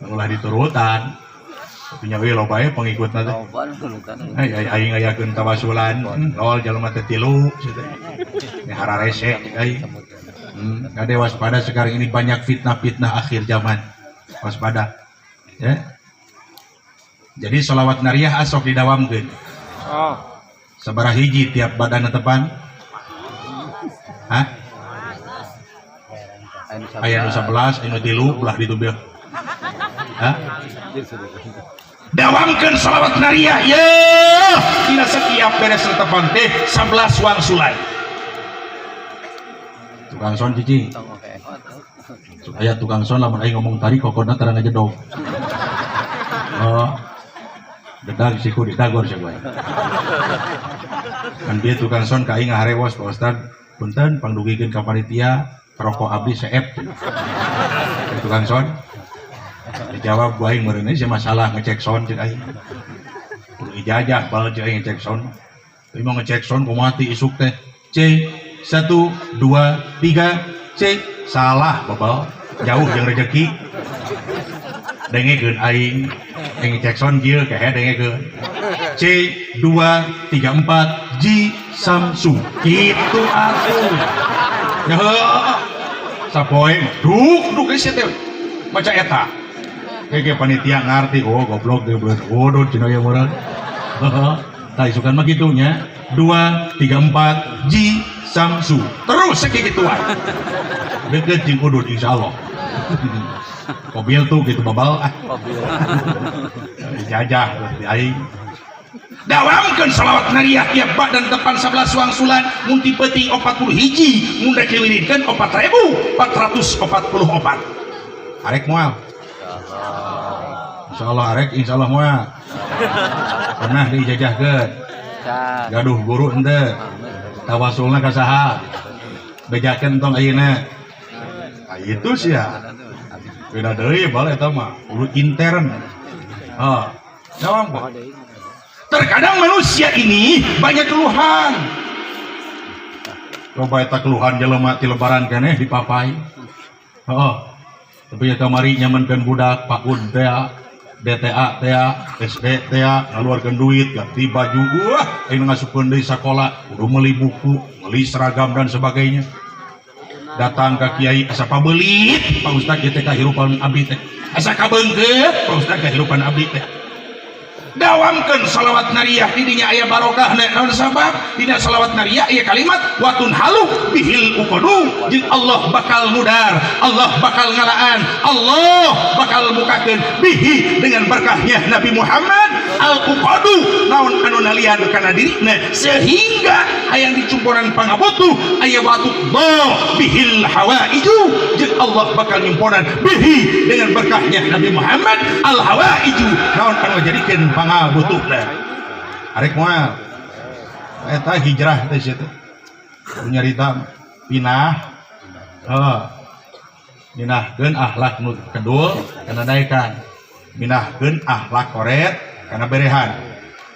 Ulah diturutan. Tapi nyawi loba bae pengikutna teh. Aing ngayakeun tawasulan. Lol jalma teh 3 cenah. Nya hararese aing. Kade waspada sekarang ini banyak fitnah-fitnah akhir zaman. Waspada. Ya. Jadi sholawat nariyah asok didawamkeun. Oh. Sabaraha hiji tiap badan tepan? Hah? Aya nu 11, anu 3 ulah ditubiah. Hah? Dawamkeun sholawat nariyah ye. Dina setiap beres tepan teh 11 wangsulan. Tukang son cici. Aya tukang son lamun aing ngomong tari kokona terang aja dong. Oh. Dedag siku ditagor sia gue. Kan dia tukang son ka aing ngaharewos Pak Ustad. Punten pangdugikeun ka panitia rokok abdi seep. Tukang son. Dijawab gue aing meureun sih masalah ngecek son ceuk aing. Kudu ijazah bal ceuk aing ngecek son. Tapi mau ngecek son kumaha ti isuk teh. C 1 2 3 C salah babal. Jauh jeung rezeki. Dengekeun aing ngecek son kieu kehe dengekeun. C 2 3 4 J Samsu. Kitu atuh. Ya sapoe duk geus teh. Maca eta. Kayak panitia ngarti oh goblok ge bener. Waduh cenah ya meureun. Heeh. Tah isukan mah kitu nya. 2 3 4 J Samsu. Terus sakituan. Deukeut jeung udud insyaallah. Mobil tuh gitu babal jajah di aing. Dawamkeun sholawat nariyah tiap badan depan 11 wangsulan mun ti peuting 40 hiji mun da kililirkeun 4.444. Arek moal. Insyaallah arek insyaallah moal. Pernah diijajahkeun. Gaduh guru henteu. Tawasulna ka saha? Bejakeun tong ayeuna. Itu sih ya. Beda deui bal eta mah kudu intern. Jawab Pak. Terkadang manusia ini banyak keluhan. Coba eta keluhan jelema ti lebaran keneh dipapai. Tapi ya kamari nyamankeun budak PAUD teh, DTA teh, SD teh ngaluarkeun duit ganti baju. Ayeuna ngasupkeun deui sakola, kudu meuli buku, meuli seragam dan sebagainya. Datang ke kiai asa pabelit Pak Ustad teh kahirupan abdi teh asa kabeungkeut Pak Ustad kahirupan abdi teh dawamkeun shalawat nariyah didinya aya barokah naon sabab dina shalawat nariyah aya kalimat watun halu bihil uqadu jeung Allah bakal mudar, Allah bakal ngalaan, Allah bakal mukakeun bihi dengan berkahnya Nabi Muhammad al uqadu naon anu nalian kana dirina sehingga hayang dicumpuran pangabutuh aya watu Allah bihil hawaiju jeung Allah bakal nyumpuran bihi dengan berkahnya Nabi Muhammad al hawaiju naon anu jadikeun pangabutuhna arek moal eta hijrah teh sia teh nyarita pinah minahkeun akhlak nu kedul kana daekan minahkeun akhlak koret kana berehan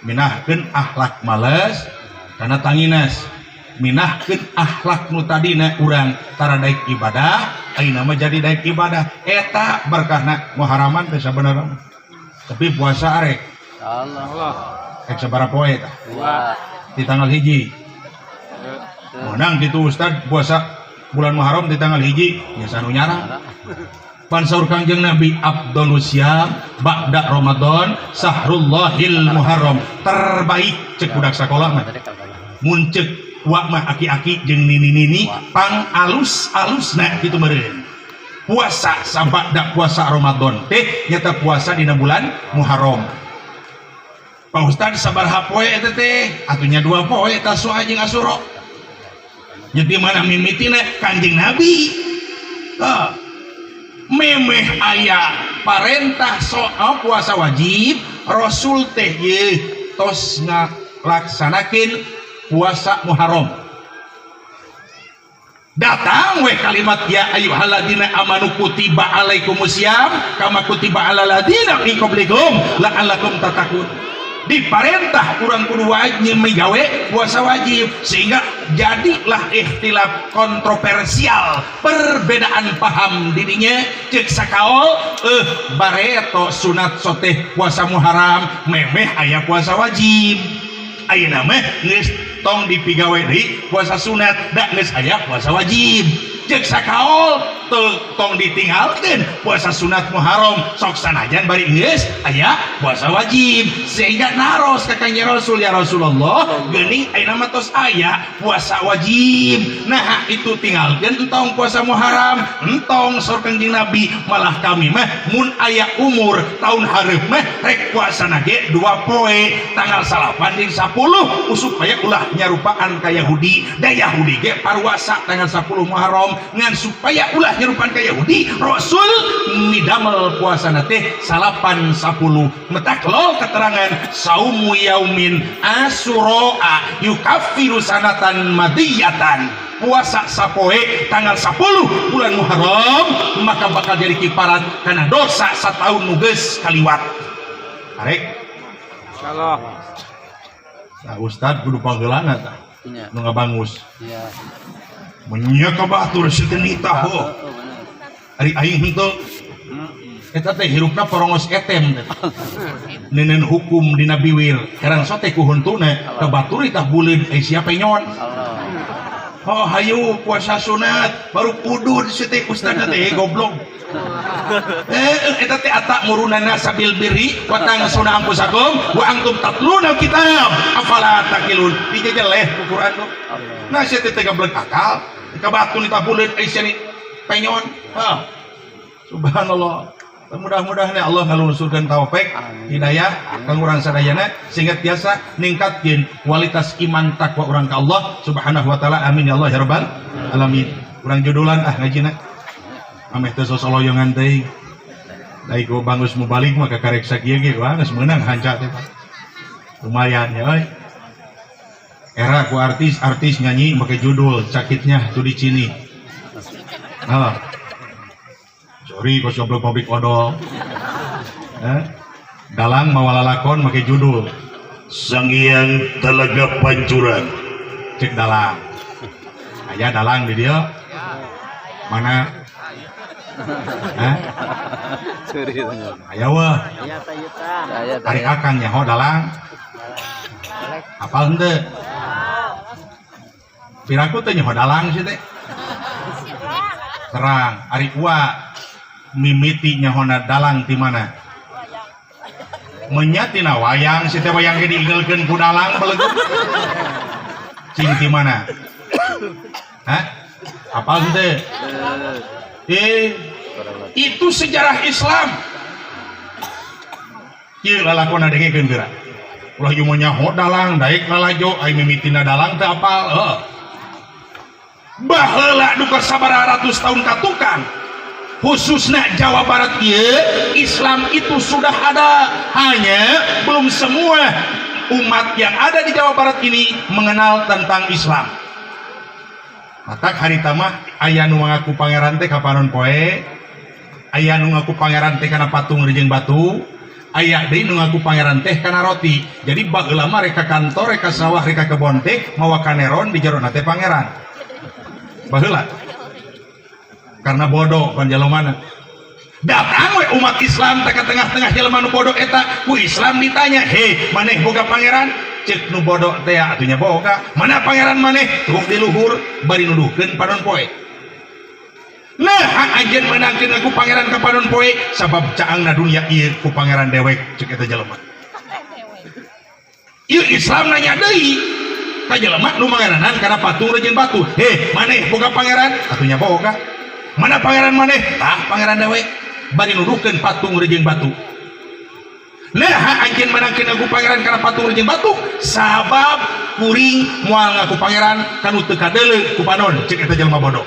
minahkeun akhlak males kana tanginas minahkeun akhlak nu tadina urang tara daek ibadah ayeuna mah jadi daek ibadah eta berkahna muharaman teh sabenerna tapi puasa arek Allah. sabaraha poe tah Dua. di tanggal hiji menang gitu Ustad puasa bulan Muharram di tanggal hiji biasa nu nyarang pan saur Kangjeng Nabi Abdulus Syam ba'da Ramadan sahrullahil Muharram terbaik cek budak sakola mah mun ceuk wa mah aki-aki jeung nini-nini pang alus-alusna kitu meureun puasa sabada puasa Ramadan teh nyata puasa dina bulan Muharram. Pak Ustad sabaraha poe eta teh? Atunya 2 poe Tasu'a jeung Asyura. Jadi mana mimitina Kanjeng Nabi. Memeh aya parentah soal puasa wajib Rasul teh ye tos ngalaksanakeun puasa Muharram. Datang we kalimat ya ayyuhalladzina amanu kutiba alaikumusiyam kama kutiba alal ladzina min qablikum la'allakum tattaqun. Diparentah urang kudu wajib migawe puasa wajib sehingga jadilah ikhtilaf kontroversial perbedaan paham didinya cek sakaol bareto sunat soteh puasa Muharram memeh aya puasa wajib ayeuna mah geus tong dipigawe deui puasa sunat da geus aya puasa wajib cek sakaol tong ditinggalkeun puasa sunat Muharram sok sanajan bari geus aya puasa wajib sehingga naros ka Kanjeng Rasul ya Rasulullah geuning ayeuna mah tos aya puasa wajib nah itu tinggalkeun entong puasa Muharram entong saur Kanjeng Nabi malah kami mah mun aya umur tahun hareup mah rek puasana ge 2 poe tanggal 8 jeung 10 supaya ulah nyarupaan ka Yahudi da Yahudi ge parwasa tanggal 10 Muharram ngan supaya ulah nyerupaan ka Yahudi Rasul midamel puasana teh 8 10 metak lol keterangan saumu yaumin asyura yukaffiru sanatan madiyatan puasa sapoe tanggal 10 bulan Muharram maka bakal jadi kiparat karena dosa satahun nu geus kaliwat arek Insyaallah. nah Ustad kudu panggeulana tah Iya. nu ngabangus Iya. mennya ka batur sedeuni taho ari aing henteu eta teh hirupna porongos etem nenen hukum dina biwir herang sote ku huntuna ka batur tah buleud sia penyon oh hayu puasa sunat baru pudun si teh ustad teh goblok eta teh atak murunana sabil birri wa tangasuna anfusakum wa antum tatluna kitab afala taqilun dijejeleh ku Quran tuh nah si teh gablek akal ka batu ni tabuleun sia ni penyon subhanallah mudah-mudahan Allah ngalunsurkeun taufik hidayah kang urang sadayana sehingga tiasa ningkatkeun kualitas iman takwa urang ka Allah subhanahu wa taala amin ya Allah ya rabbal alamin urang judulan ngajina ameh teu sosoloyongan teh dai go bangus mubalik mah ka karek sakieu ge wah geus meunang hanca teh lumayan ya euy era ku artis nyanyi make judul sakitnya tu di cini sorry kok goblok pabrik odol dalang mawalalakon make judul Sang Hyang Talaga Pancuran cek dalang aya dalang di dia mana aya wah hari akang nyaho dalang apal henteu piraku teh nyaho dalang sih teh terang ari wa mimiti nyahona dalang di mana menyatina wayang si teh wayang ge diinggalkeun ku dalang beleug cing di mana hah apa teh itu sejarah Islam kieu lalakonna dengekeun geura ulah ieu mah nyaho dalang daek lalajo ai mimitina dalang teh apal baheula duka sabaraha ratus tahun katukang khususnya Jawa Barat Islam itu sudah ada, hanya belum semua umat yang ada di Jawa Barat ini mengenal tentang Islam. Mata hari tamah aya nu ngaku pangeran teh kapanon poe, aya nu ngaku pangeran teh kana patung jeung batu, aya deui nu ngaku pangeran teh kana roti. Jadi baheula mah reka kantor, reka sawah, reka kebon teh mawa kaneron di jero teh pangeran. Baheula karena bodoh kan jalemana datang we umat Islam teka tengah-tengah jelema nu bodoh eta ku Islam ditanya he maneh boga pangeran cek nu bodoh teh atunya boga mana pangeran maneh tuh di luhur bari nuduhkeun panon poe nah anjeun menangkeun aku pangeran ka panon poe sabab caangna dunia ieu ku pangeran dewek cek eta jelema ieu Islam nanya deui ka jelema nu mangeranan kana patung jeung batu he maneh boga pangeran atunya boga mana pangeran maneh tah pangeran dewek bari nuduhkeun patung jeung batu nah anjeun menangkeun aku pangeran kana patung jeung batu sabab kuring moal ngaku pangeran kanu teu kadeuleu ku panon cek eta jelema bodoh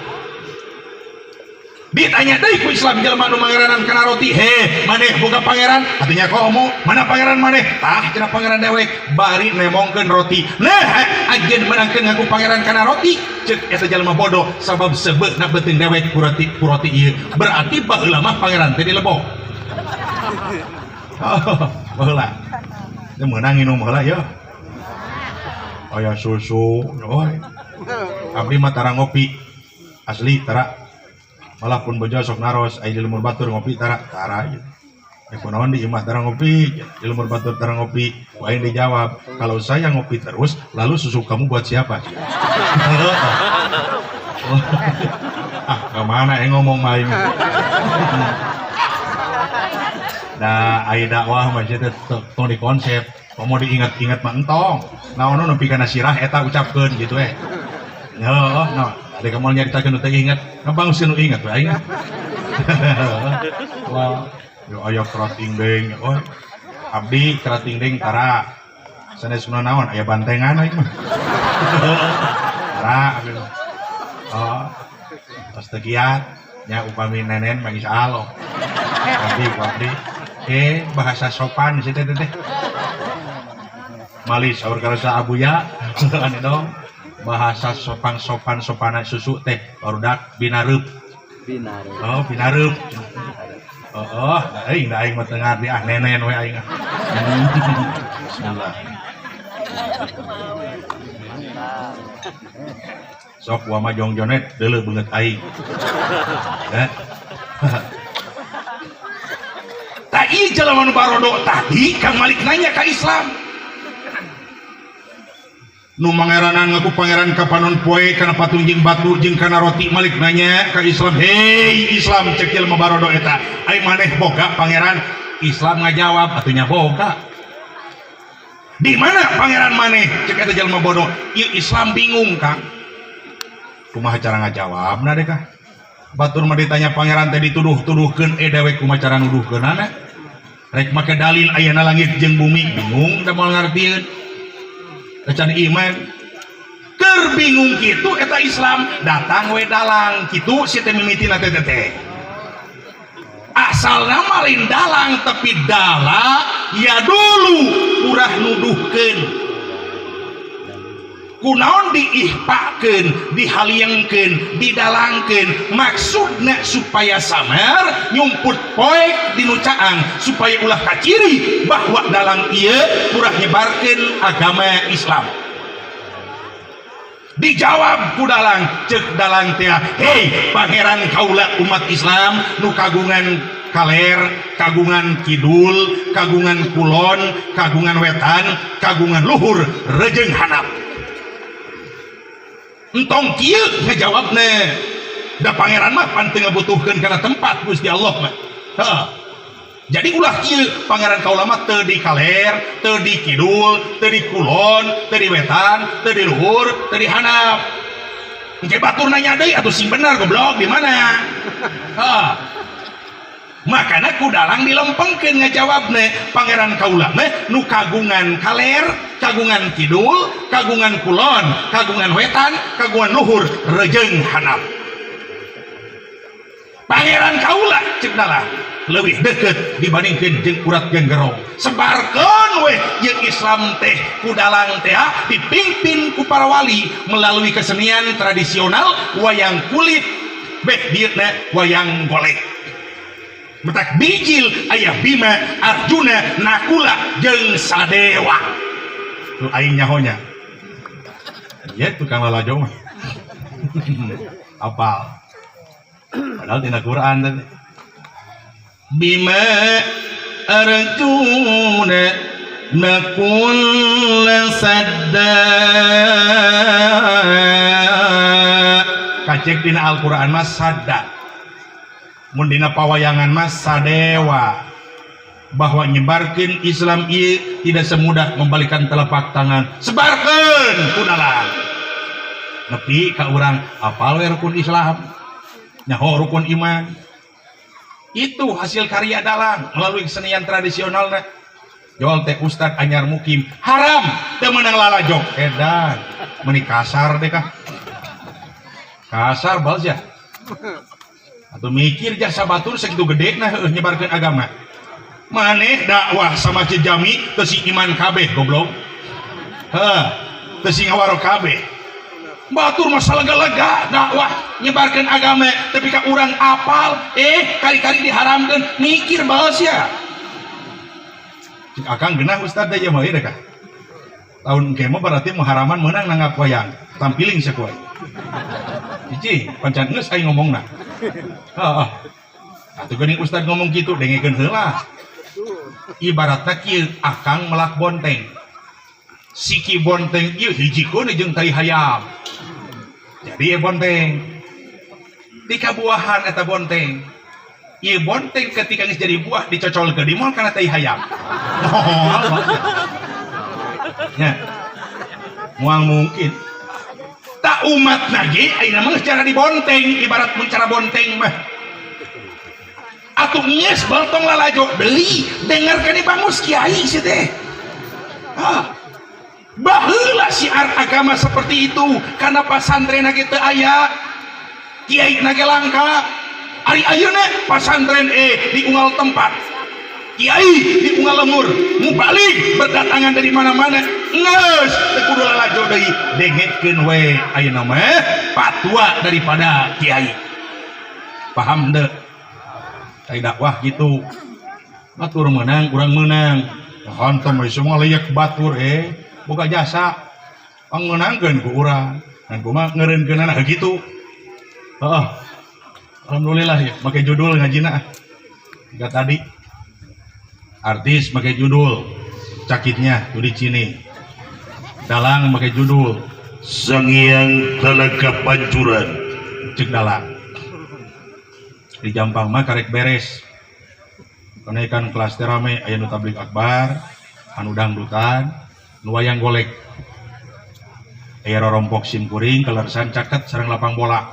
ditanya deui ku Islam jelema nu mangeranan kana roti he maneh boga pangeran atunya komo mana pangeran maneh tah cenah pangeran dewek bari nemongkeun roti nah anjeun menangkeun ngaku pangeran kana roti cek eta jelema bodoh sabab sebeutna beuteung dewek ku roti ieu berarti baheula mah pangeran teh dilebok baheula teh meunang nginum heula ya aya susu oi abdi mah tara ngopi asli tara malah pun bojo sok naros ai di lemur batur ngopi tara ieu kunaon di imah tara ngopi di lemur batur tara ngopi wae dijawab kalau saya ngopi terus lalu susu kamu buat siapa kemana ngomong main nah ai dakwah mah teh tong di konsep mau diingat-ingat mah entong naon nu nepi kana sirah eta ucapkeun gitu no ada kamu nyaritakeun teh ingat ngabang sinu ingat we aing wah yo aya kerating deng abdi kerating deng tara sanesuna naon aya bantengan aing mah tara pas teu kiat nya upami nenen mah insyaallah abdi bahasa sopan si teh mali saur karasa abuya anu dong bahasa sopan susu teh barudak binareup binareup aing da aing mah teu ngarti nenen we aing bismillah sok wa mah jongjonet deuleu beungeut aing tah ieu jelema nu barodo tadi Kang Malik nanya ka Islam nu mangeranan ngaku pangeran kapanon poe kana patung jeung batu jeung kana roti Malik nanya ka Islam hei Islam cek jelema barodo eta ai maneh boga pangeran Islam ngajawab atunya boga di mana pangeran maneh cek eta jelema bodoh ieu Islam bingung Kang kumaha cara ngajawabna deh kah batur mah ditanya pangeran teh dituduh-tuduhkeun dewek kumaha cara nuduhkeunana rek make dalil ayana langit jeung bumi bingung da moal ngartieun can iman keur bingung kitu eta Islam datang we dalang kitu si teh mimitina teh asalna mah lain dalang tapi dala ya dulu urah nuduhkeun kunaon diihpakeun dihaliengkeun didalangkeun maksudna supaya samar nyumput poek dinu caang supaya ulah kaciri bahwa dalang ieu urah nyebarkeun agama Islam dijawab ku dalang cek dalang teh hei pangeran kaula umat Islam nu kagungan kaler kagungan kidul kagungan kulon kagungan wetan kagungan luhur rejeung handap entong kieu ngejawabna da pangeran mah pan teu ngabutuhkeun kana tempat Gusti Allah mah Jadi ulah kieu pangeran kaula mah teu di kaler, teu di kidul, teu di kulon, teu di wetan, teu di luhur, teu di handap. Engke batur nanya deui atuh sing bener goblok di mana? Hah. Makana kudalang dilempengkeun ngajawabna pangeran kaula mah nu kagungan kaler, kagungan kidul, kagungan kulon, kagungan wetan, kagungan luhur, rejeung handap. Pangeran kaula cenah lah leuwih deukeut dibandingkeun jeung urat jeung gerong. Sebarkeun we jeung Islam teh kudalang teh dipimpin ku para wali melalui kesenian tradisional wayang kulit, beh dieuna wayang golek. Metak bijil aya Bima, Arjuna, Nakula jeung Sadewa. Tu aing nyahonya. Ieu tukang lalajo mah. Apal. Padahal tina Quran tadi. Bima Arjuna Nakula Sadda. Kacek dina Al-Quran mas sadda. Mun dina pawayangan mas sadewa. Bahwa nyebarkeun Islam ieu tidak semudah membalikan telapak tangan. Sebarkeun kunalan. Nepi ka urang apal we rukun Islam. Nyaho rukun iman. Itu hasil karya dalang melalui kesenian tradisional. Jol teh Ustad anyar mukim haram teu meunang lalajog edan meuni kasar deh kah kasar balas ya atau mikir jasa batur segitu gede nah nyebarkeun agama maneh dakwah sama jejami teu si iman kabeh goblok teu si ngawaro kabeh batur masalah lega dakwah nyebarkeun agama tapi ka urang apal kali-kali diharamkeun mikir balas ya Akang genah Ustad daya mah ieu kah tahun kemah berarti muharaman meunang nanggap wayang tampiling sakuai hiji pancan geus aing ngomongna atuh geuning Ustad ngomong kitu dengekeun heula ibaratna kieu akang melak bonteng siki bonteng ieu hijikeun jeung tai hayam jadi bonteng di kabuahan eta bonteng ieu bonteng ketika geus jadi buah dicocol ke dimol kana tai hayam nya moal mungkin tak umat nage ayeuna mah cara dibonteng ibarat mun cara bonteng mah atuh geus baltong lalajo deui dengarkeun di bangus kiai si teh baheula siar agama seperti itu karena pasantren nage teu aya kiai nage langka ari ayeuna pasantren di unggal tempat kiai di unggal lemur mubalik berdatangan dari mana-mana geus teu kudu lalajo deui dengetkeun we ayeuna mah fatwa daripada kiai paham teu ai dakwah gitu batur menang urang menang hantam we semua layak batur boga jasa pangeunangkeun ku urang dan kumaha ngeureunkeunana kitu alhamdulillah ya pakai judul ngajina enggak tadi artis pakai judul cakitnya Yudi Cini dalang pakai judul Sangyang Talaga Pancuran cek dalang di Jampang mah karek beres kenaikan kelas terame aya nu tablik akbar anu dangdutan nu wayang golek aya rorompok simkuring kelersan caket sareng lapang bola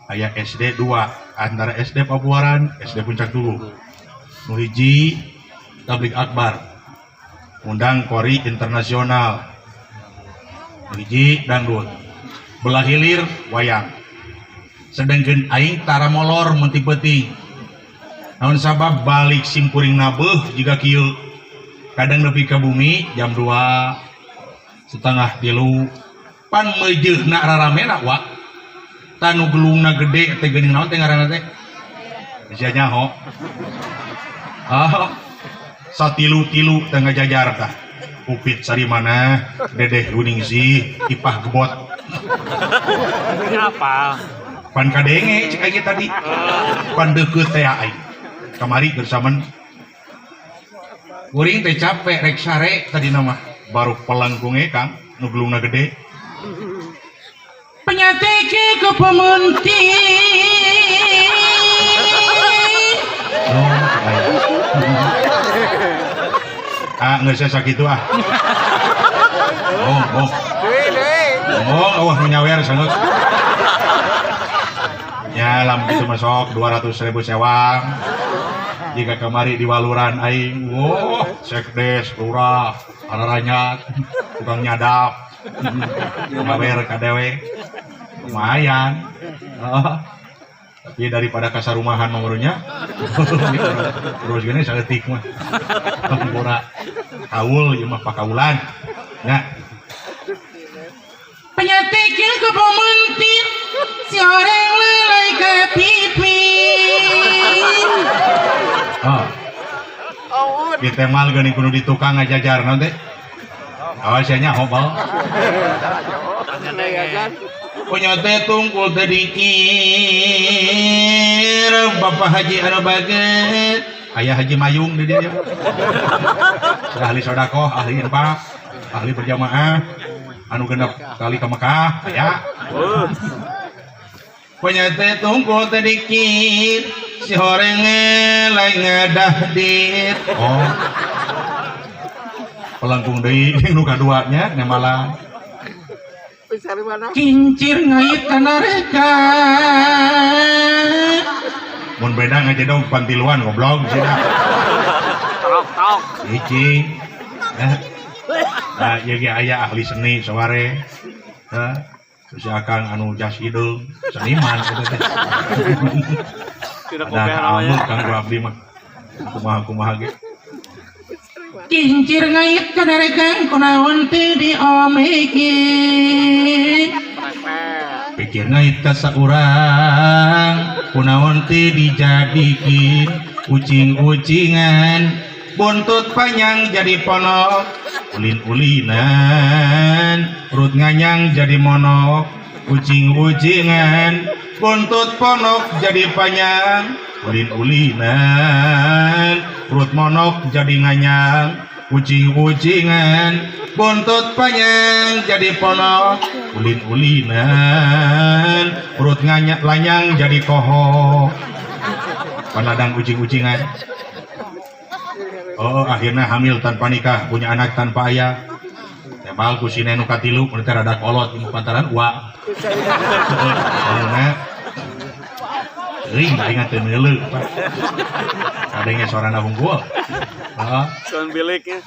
aya SD 2 antara SD Pabuaran SD Puncak Dulu nu hiji tablik akbar undang kori internasional nu hiji dangdut belah hilir wayang sedangkan aing tara molor mun ti peuting naon sabab balik simkuring nabeuh jiga kieu kadang nepi ka bumi jam 2 setengah 3 pan meujeuna raramena wa tanu gelungna gede teh geuning naon teh ngaranna teh sia nyaho satilu-tilu teh ngajajar tah Upit Sarimana Dedeh Guningsih Ipah Gebot apa pan kadenge cek aja tadi pan deukeut teh aing kamari bersamaan kuring teh capek rek sare tadi nama baru pelangkung Kang nu gelungna gede penyateke ke pemunti nggak saya sakitu ah. Oh. Oh, nyawer sangat. Ya, lam itu masuk 200.000 sewang. Jika kemari di waluran aing, sekdes, lurah, araranya, tukang nyadap, nyawer kadewe, lumayan. Tapi daripada kasar rumahan nomornya, terus gini saletik mah, murah, kaul, ya mah pakaulan, ya. Penyatiknya ke pementir si orang lelai ke pipin. Di temal gini kudu di tukang ngajajar nanti. Awasnya hobal. Punya teh tungkul tedikir Bapak Haji anu baget. Ayah Haji Mayung di dia. Ahli sodakoh, ahli infak, ahli berjamaah. Anu genep kali ke Mekah ya. Punya teh tungkul tedikit si horenge lain ngadahdit. Pelangkung deui nu kaduanya nemalan. Kincir ngait kana reka. Mun beda ngajadong pantiluan goblok cenah. Tok. Icing. Nah, jadi ayah ahli seni seware, terus akang anu jas hidung, seniman gitu teh. Tidak Dan kopeh almu namanya. kang abdi mah, kumaha ge. Kincir ngait kana reka kunaon teh diomekeun. Pikir ngait ka saurang, kunaon teh dijadikeun ucing-ucingan, buntut panjang jadi ponok, ulin-ulinan, perut nganyang jadi monok, ucing-ucingan, buntut ponok jadi panjang, ulin-ulinan, perut monok jadi nganyang, ucing-ucingan, buntut panjang jadi ponok, ulin-ulinan, perut lanyang jadi kohok, panadang ucing-ucingan. Oh, akhirnya hamil tanpa nikah, punya anak tanpa ayah. Tebal ku si nenu katilu, mun teh rada kolot ieu pantaran uang. Ayeuna teuing da ingat teu neuleuh. Kadenge sorana hunggul. Heeh. Soal biliknya.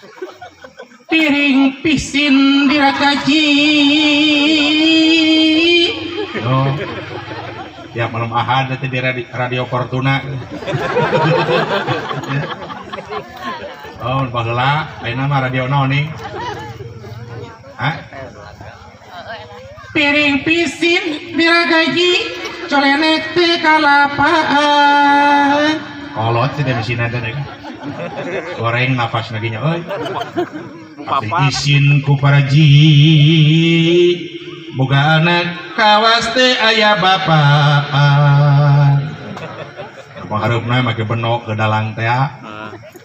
Piring pisin dirakaji. Oh. Tiap malam Ahad nanti di radio Fortuna. Oh, baheula, ayeuna mah radio naon nih? Hah? Piring pisin dirakaji. Colenek teh kalapaan. Kolot sih dari sini ada deh. Goreng nafas lagi nya, euy. Tapi izin ku paraji. Boga anak kawas teh aya bapaan. Pangharepna make benok ke dalang teh.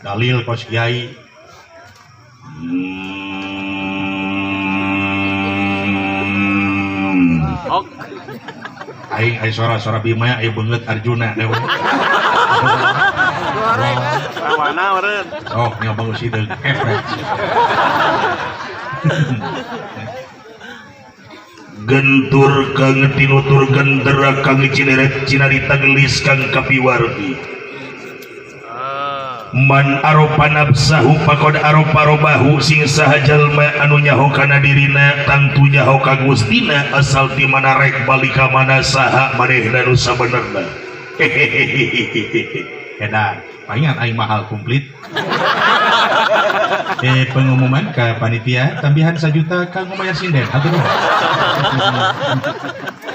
Dalil kos kiai. Ok. Aing suara Bima aya beungeut Arjuna dewe. Mana meureun? Oh, nya bagus itu efek. Gentur kang tinutur gendera kang cineret cinarita gelis kang kapiwargi. Man aropa nafsahu pakod aropa robahu sing saha jalma anu nyaho kana dirina tangtu nyaho ka Gustina asal ti mana rek balik ka mana saha manehna nu sabenerna. Edan, palingan aing mahal komplit. Pengumuman ke panitia tambahan 1 juta kanggo bayar sinden atuh.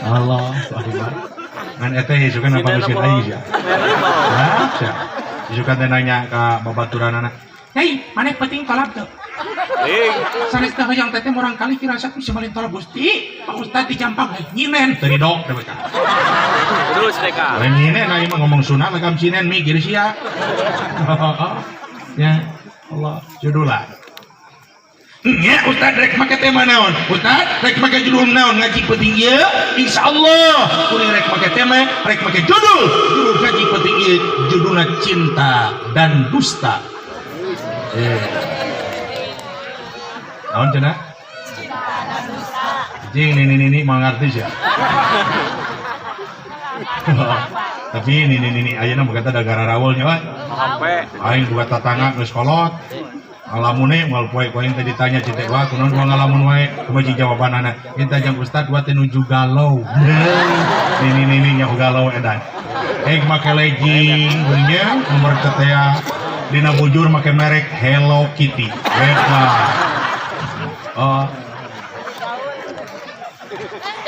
Allah, Akbar. Ngan eta isukan apa geus aing ya. Ya, isukan teh nanya ka babaturanana. Hei, maneh penting kolab tuh. Sanes teh hoyong teteh orang kali kira satu semalin tolak Gusti. Pak Ustad dijampang nyinen. Teu didok teh ka. Terus deka. Lain nyinen aing mah ngomong sunat lekam sinen mikir sia. Ya, Allah, judulan. Ya, Ustad rek make teh naon? Ustad rek make judul naon ngaji penting ieu? Insyaallah, kuring rek make teh rek make judul ngaji penting ieu judulna cinta dan dusta. Naon cenah? Jing ini mangartis ya. Tapi ini ayeuna boga teh dagara rawul nya we. Sampai. Aing boga tatangga geus kolot. Ngalamune moal poe-poe teh ditanya cinta wa kunaon gua ngalamun wae kumaha jawabanana. Kita jeung ustad wa teh nuju galau. Ini nya galau edan. Make legging nya nomor tetea dina bujur make merek Hello Kitty.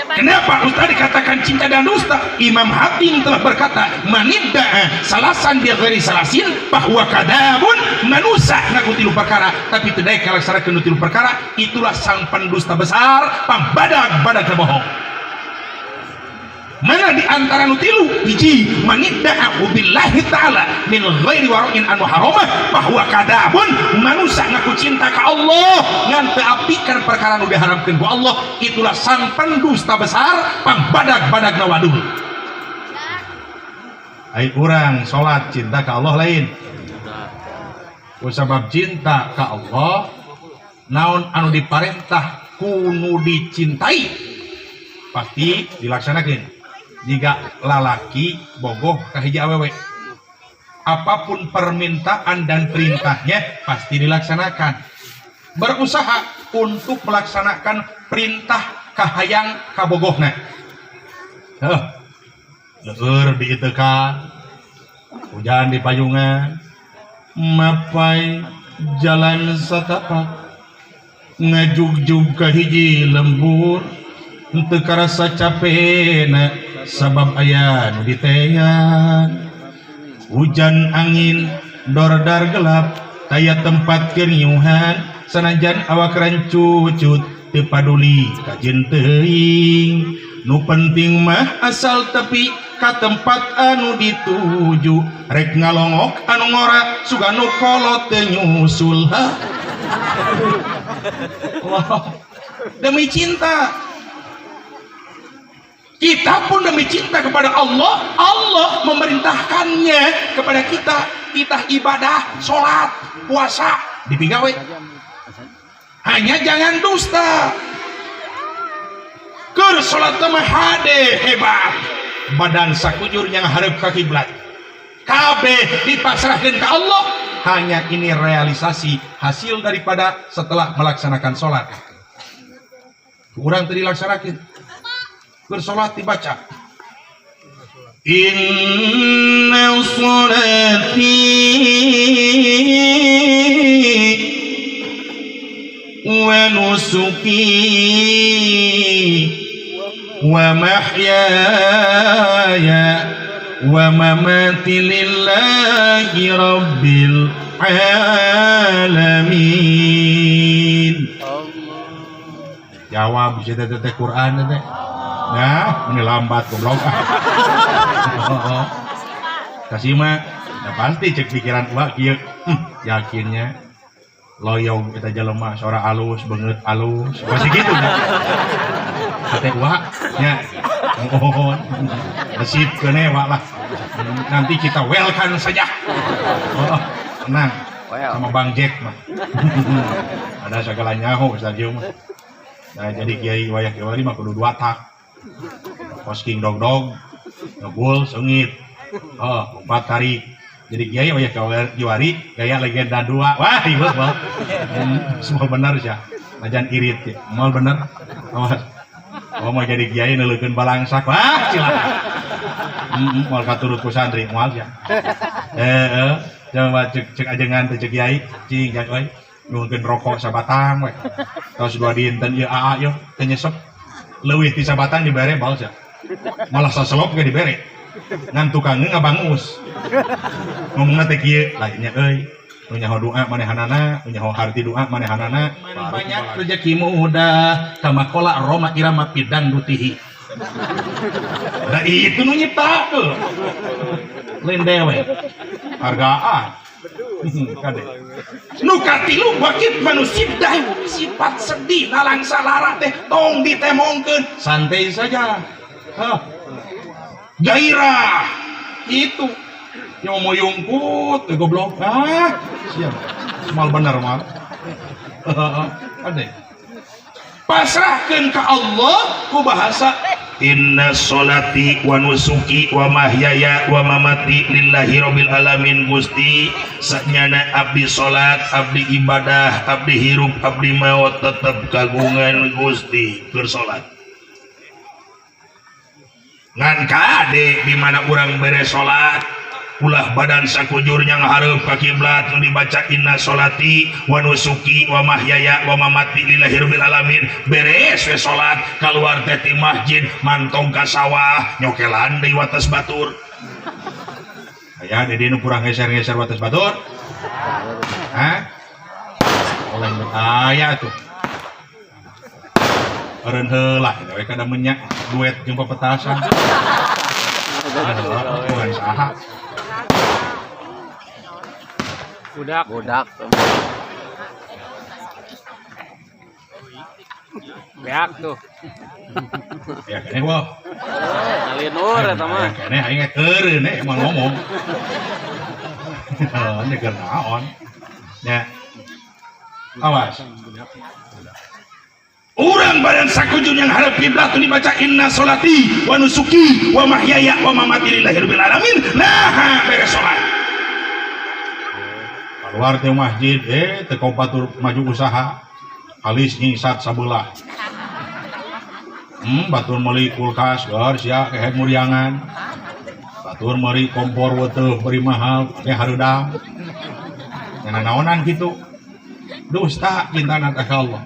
Kenapa Ustaz dikatakan cinta dan dusta? Imam Hakim telah berkata, manidda'a salasan bi ghairi salasin bahwa kadabun manusa ngaku tilu perkara tapi teu daek kalaksanakeun tilu perkara itulah sang pendusta besar pambadag-badag bohong. Mana di antara nu tilu hiji manidda'a billahi ta'ala min ghairi wara'in anu haramah bahwa kadabun manusia ngaku cinta ka Allah ngan teu apikeun perkara nu diharamkeun ku Allah itulah sang pendusta besar pambadag-badag wadul. Ai urang salat cinta ka Allah lain. Ku sabab cinta ka Allah naon anu diparentah kudu dicintai pasti dilaksanakeun. Jika lalaki bogoh ka hiji awewe apapun permintaan dan perintahnya pasti dilaksanakan. Berusaha untuk melaksanakan perintah kahayang kabogohna. Leur di iteuka hujan di payungan mapai jalan satapak ngajugjug ka hiji lembur teu karasa capena sabab aya nu diteang hujan angin dordar gelap taya tempat keriuhan sanajan awak rancucut teu paduli ka jeung teuing nu penting mah asal tepi ka tempat anu dituju rek ngalongok anu ngora suga nu kolot teu nyusul. Demi cinta kita pun demi cinta kepada Allah, Allah memerintahkannya kepada kita ibadah, sholat, puasa, dipigawe. Hanya jangan dusta. Keur sholat mah hade hebat, badan sakujur yang hareup ka kiblat. Kabeh dipasrahkeun ka Allah. Hanya ini realisasi hasil daripada setelah melaksanakan sholat. Kurang tadi dilaksanakan. Bersolat dibaca inna sholati wa nusuki wa mahyaya wa mamati lillahi rabbil alamin. Jawab bisa teh Quran teh. Nah, ini lambat goblok. Kasih mah, ya pasti cek pikiran gua kieu. Yakinnya loyong kita jelema sora alus, beungeut alus. Masih gitu nya. Hate gua nya. Mohon. Nasib keune wa lah. Nanti kita welcome saja. Tenang. Sama Bang Jack mah. Ada segala nyaho saja mah. Nah, jadi kiai wayah kiai mah kudu dua tak. Posking dog ngebul sengit empat tarik jadi kiai wayah kiwari gaya legenda dua wah ieu mah semua benar ya ajan irit ya moal bener awas mau jadi kiai neuleukeun balangsak wah silakan moal katurut ku santri moal ya coba cek ajengan teh cek kiai cing jang euy nyuhunkeun rokok sabatang we tos dua dinten ieu aa yo teu nyesep leuwih ti sabatang dibere baos ya malah saselop ge dibere ngan tukangnya ngabangus ngomongna teh kieu lainnya euy nu nyaho doa manehanana nu nyaho harti doa manehanana banyak rezeki muda kamakola roma irama pidang dutihi da itu nu nyiptakeun lain dewe hargaan kade nu katilu bakit manusia sifat sedih nalang salara teh tong ditemongkeun santai saja gairah itu yang mau yungkut goblok siap mal bener mal Ade. Pasrahkeun ka Allah ku bahasa Inna sholati wa nusuki wa mahyaya wa mamati lillahi rabbil alamin Gusti. Saknyana abdi salat, abdi ibadah, abdi hirup, abdi maut tetep kagungan Gusti keur salat. Ngan kade di mana urang beres salat ulah badan sakujurnya ngahareup ka kiblat nu dibaca inna sholati wa nusuki wa mahyaya wa mamati lillahi rabbil alamin beres we salat kaluar teh ti masjid mantong ka sawah nyokelan deui wates batur. Aya di dieu kurang geser-geser wates batur. Hah? Oleh aya tuh. Eureun heula we kada menyak duet jeung pepetasan. Aduh, bukan saha. Budak. Beak tuh. Ya kene gua. Alinur eta mah. Ya kene aing keureun emang ngomong. Ini keur naon? Ya. Awas. urang badan sakujur yang harap kiblat tu dibaca inna sholati wa nusuki wa mahyaya wa mamati lillahi rabbil alamin. Nah, beres salat Keluar ke masjid, teu batur maju usaha, alis nyingsat sabelah. Batur meuli kulkas, gar sia kehet muriangan. Batur meuli kompor weteuh beri mahal, teh hareudang. Nya naonan kitu. Dusta cintana ka Allah.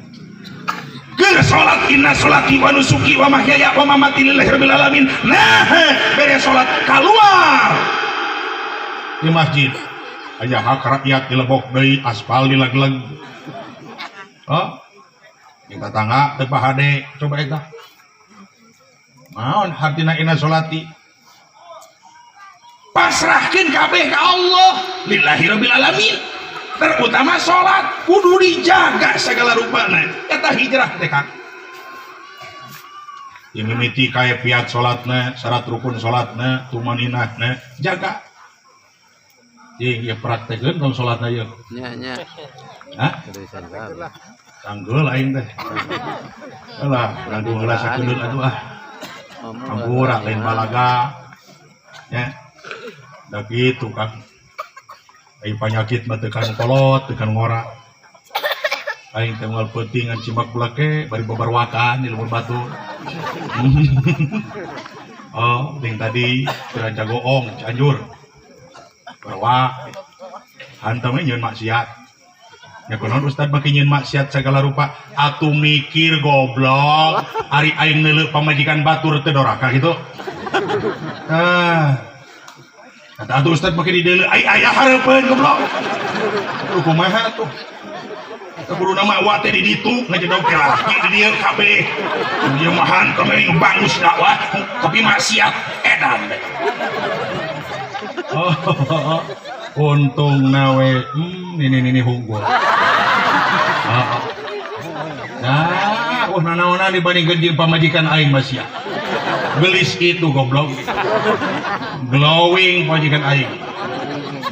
Keur salat inna sholati wa nusuki wa mahyaya wa mamati lillahi rabbil alamin. Nah, beres salat keluar Di masjid aya hak rakyat dilebok deui, aspal dileg-leg. Kita tangga teu pahade, coba eta. Naon hartina inna sholati? pasrahkeun kabeh ka Allah lillahi rabbil alamin. Terutama salat kudu dijaga segala rupana. Eta hijrah teh Kang. Yang mimiti kaya piat sholatna, syarat rukun sholatna, tumaninahna, jaga. Ya praktekeun tong sholatna ieu. Nya. Hah? Sanggul aing teh. Alah, rangkung heula sakedeut atuh ah. Ampura lain balaga. Ya. Da kitu Kang. Aing panyakit mah teu kan kolot, teu kan ngora. Aing teh moal peuting ngan cimak bulake bari babarwakan di lumur batu. Ting tadi kira jagoong Cianjur. Barwa hantam nyeun maksiat. Ya konon Ustad make nyeun maksiat segala rupa, atuh mikir goblok. Ari aing neuleuh pamajikan batur teu doraka kitu. Kata atuh Ustad make dideuleuh aya hareupeun goblok. Kumaha atuh? Keburu nama awak teh di ditu ngajedog ke laki di dieu kabeh. Dieu mahan kemari ngebangus dakwah tapi maksiat edan. Untung nawe ini hunggul. Nah, nanaonan dibandingkeun jeung pamajikan aing maksiat. Gelis itu goblok. Glowing pamajikan aing.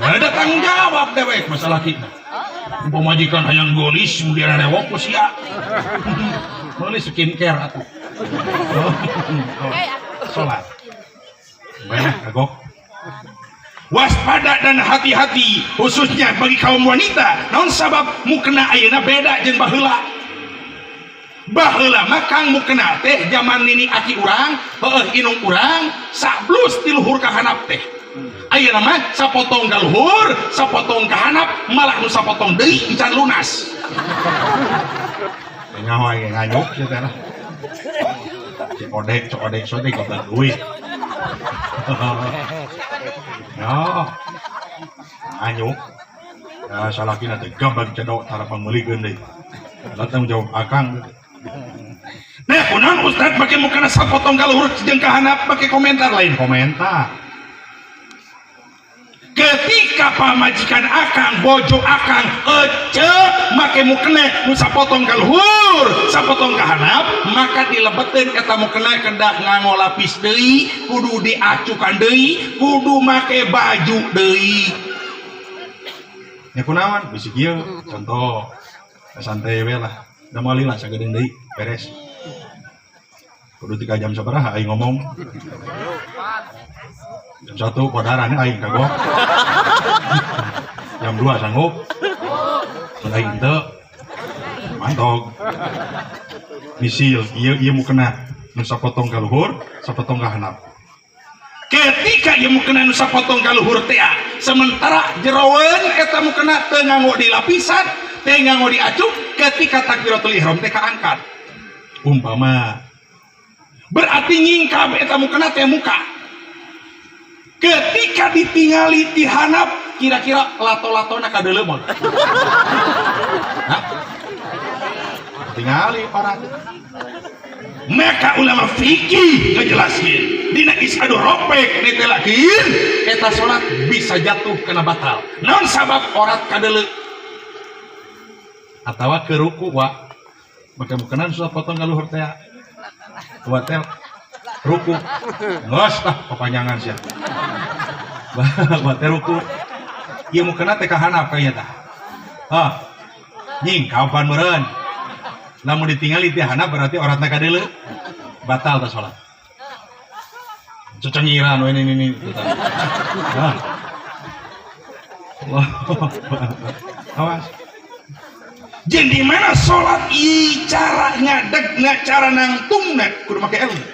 Ada tanggung jawab dewek masalah kita. Pemajikan hayang golis kemudian rewok ku sia. Meuli skincare atuh. Salat. Banyak kagok. Waspada dan hati-hati khususnya bagi kaum wanita. Naon sabab mukena ayeuna beda jeung baheula. Baheula mah Kang mukena teh zaman nini aki urang, heueuh inung urang sablus ti luhur ka handap teh. Ayeuna mah sapotong ka luhur, sapotong ka handap, malah nu sapotong deui encan lunas. Nyawa ge nganyuk kieu teh lah. Cek odek sote goblok duit. Ya. Anyuk. Ya salakina teh gambag cedok harapan meulikeun deui. Datang jawab akang. Nah, kunaon Ustad make mukena sapotong ka luhur jeung ka handap make komentar lain. Komentar. Ketika pamajikan akang bojo akang ece make mukena nu sapotong ka luhur sapotong ka handap maka dilebetkeun eta mukena kedah nganggo lapis deui kudu diacukan deui kudu make baju deui. Ya kunaon bisi kieu contoh santai we lah udah mali lah sagedeng deui beres kudu 3 jam sabaraha aing ngomong jam 1 kodaran aing kagok jam 2 sanggup mun aing teu mantog misil ieu mu kena nu sapotong ka luhur sapotong ka handap ketika ieu mu kena nu sapotong ka luhur teh sementara jeroweun eta mu kena teu nganggo di lapisan teu nganggo di acuk ketika takbiratul ihram teh kaangkat umpama berarti nyingkab eta mu kena teh muka ketika ditingali di handap kira-kira lato-latona kadeuleu moal tingali para maka ulama fikih ngejelaskeun dina isadu ropek ditelakeun eta salat bisa jatuh kena batal naon sabab orat kadeuleu atawa ke ruku wa maka bukanan sudah potong ka luhur teh watel ruku geus tah papanjangan sia watel ruku ieu mu kena teh ka handap kayaknya tah nying kapan meureun lamun ditinggali ti handap berarti oratna kadeuleu batal tah salat cecenyiran we ini awas jeung di mana salat ieu cara ngadegna cara nangtungna kudu make ilmu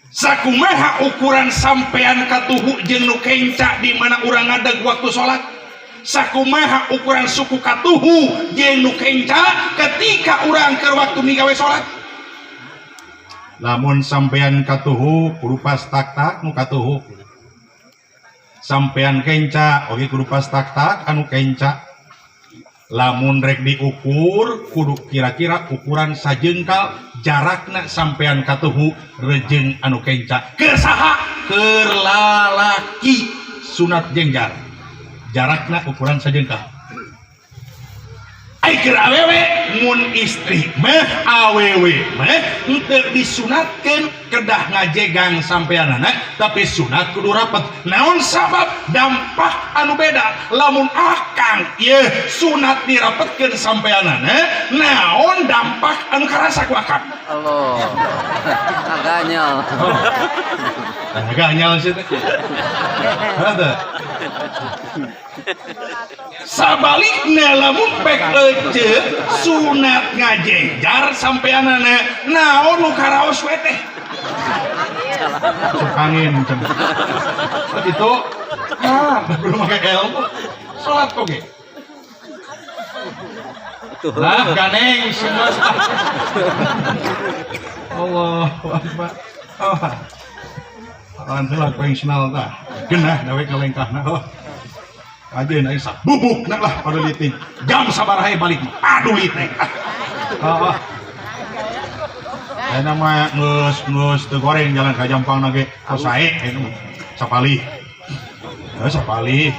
sakumaha ukuran sampean katuhu jeung nu kenca di mana urang ngadeg waktu salat sakumaha ukuran suku katuhu jeung nu kenca ketika urang keur waktu migawe salat lamun sampean katuhu kudu pas tak-tak nu katuhu sampean kenca oge kudu pas tak-tak anu kenca lamun rek diukur kudu kira-kira ukuran sajengkal jarakna sampean katuhu rejeng anu kenca keur saha keur lalaki sunat jengjar jarakna ukuran sajengkal ai keur awewe mun istri mah awewe mah teu disunatkeun kedah ngajegang sampeanana tapi sunat kudu rapet naon sabab dampak anu beda lamun akang ieu sunat dirapetkeun sampeanana naon dampak anu karasa ku akang Allah agaknya agaknya sih teh ada sabalikna lamun pek ece sunat ngajengjar sampeanana naon nu karaos we teh angin itu belum pakai ilmu salat oge lah ganeng singgos Allah Akbar alhamdulillah profesional tah genah dawe kalengkahna aja naik sak bubuk nak lah pada liting jam sabaraha balik aduh liting nama ngus teu goreng jalan ka Jampang nage sae sapali sapali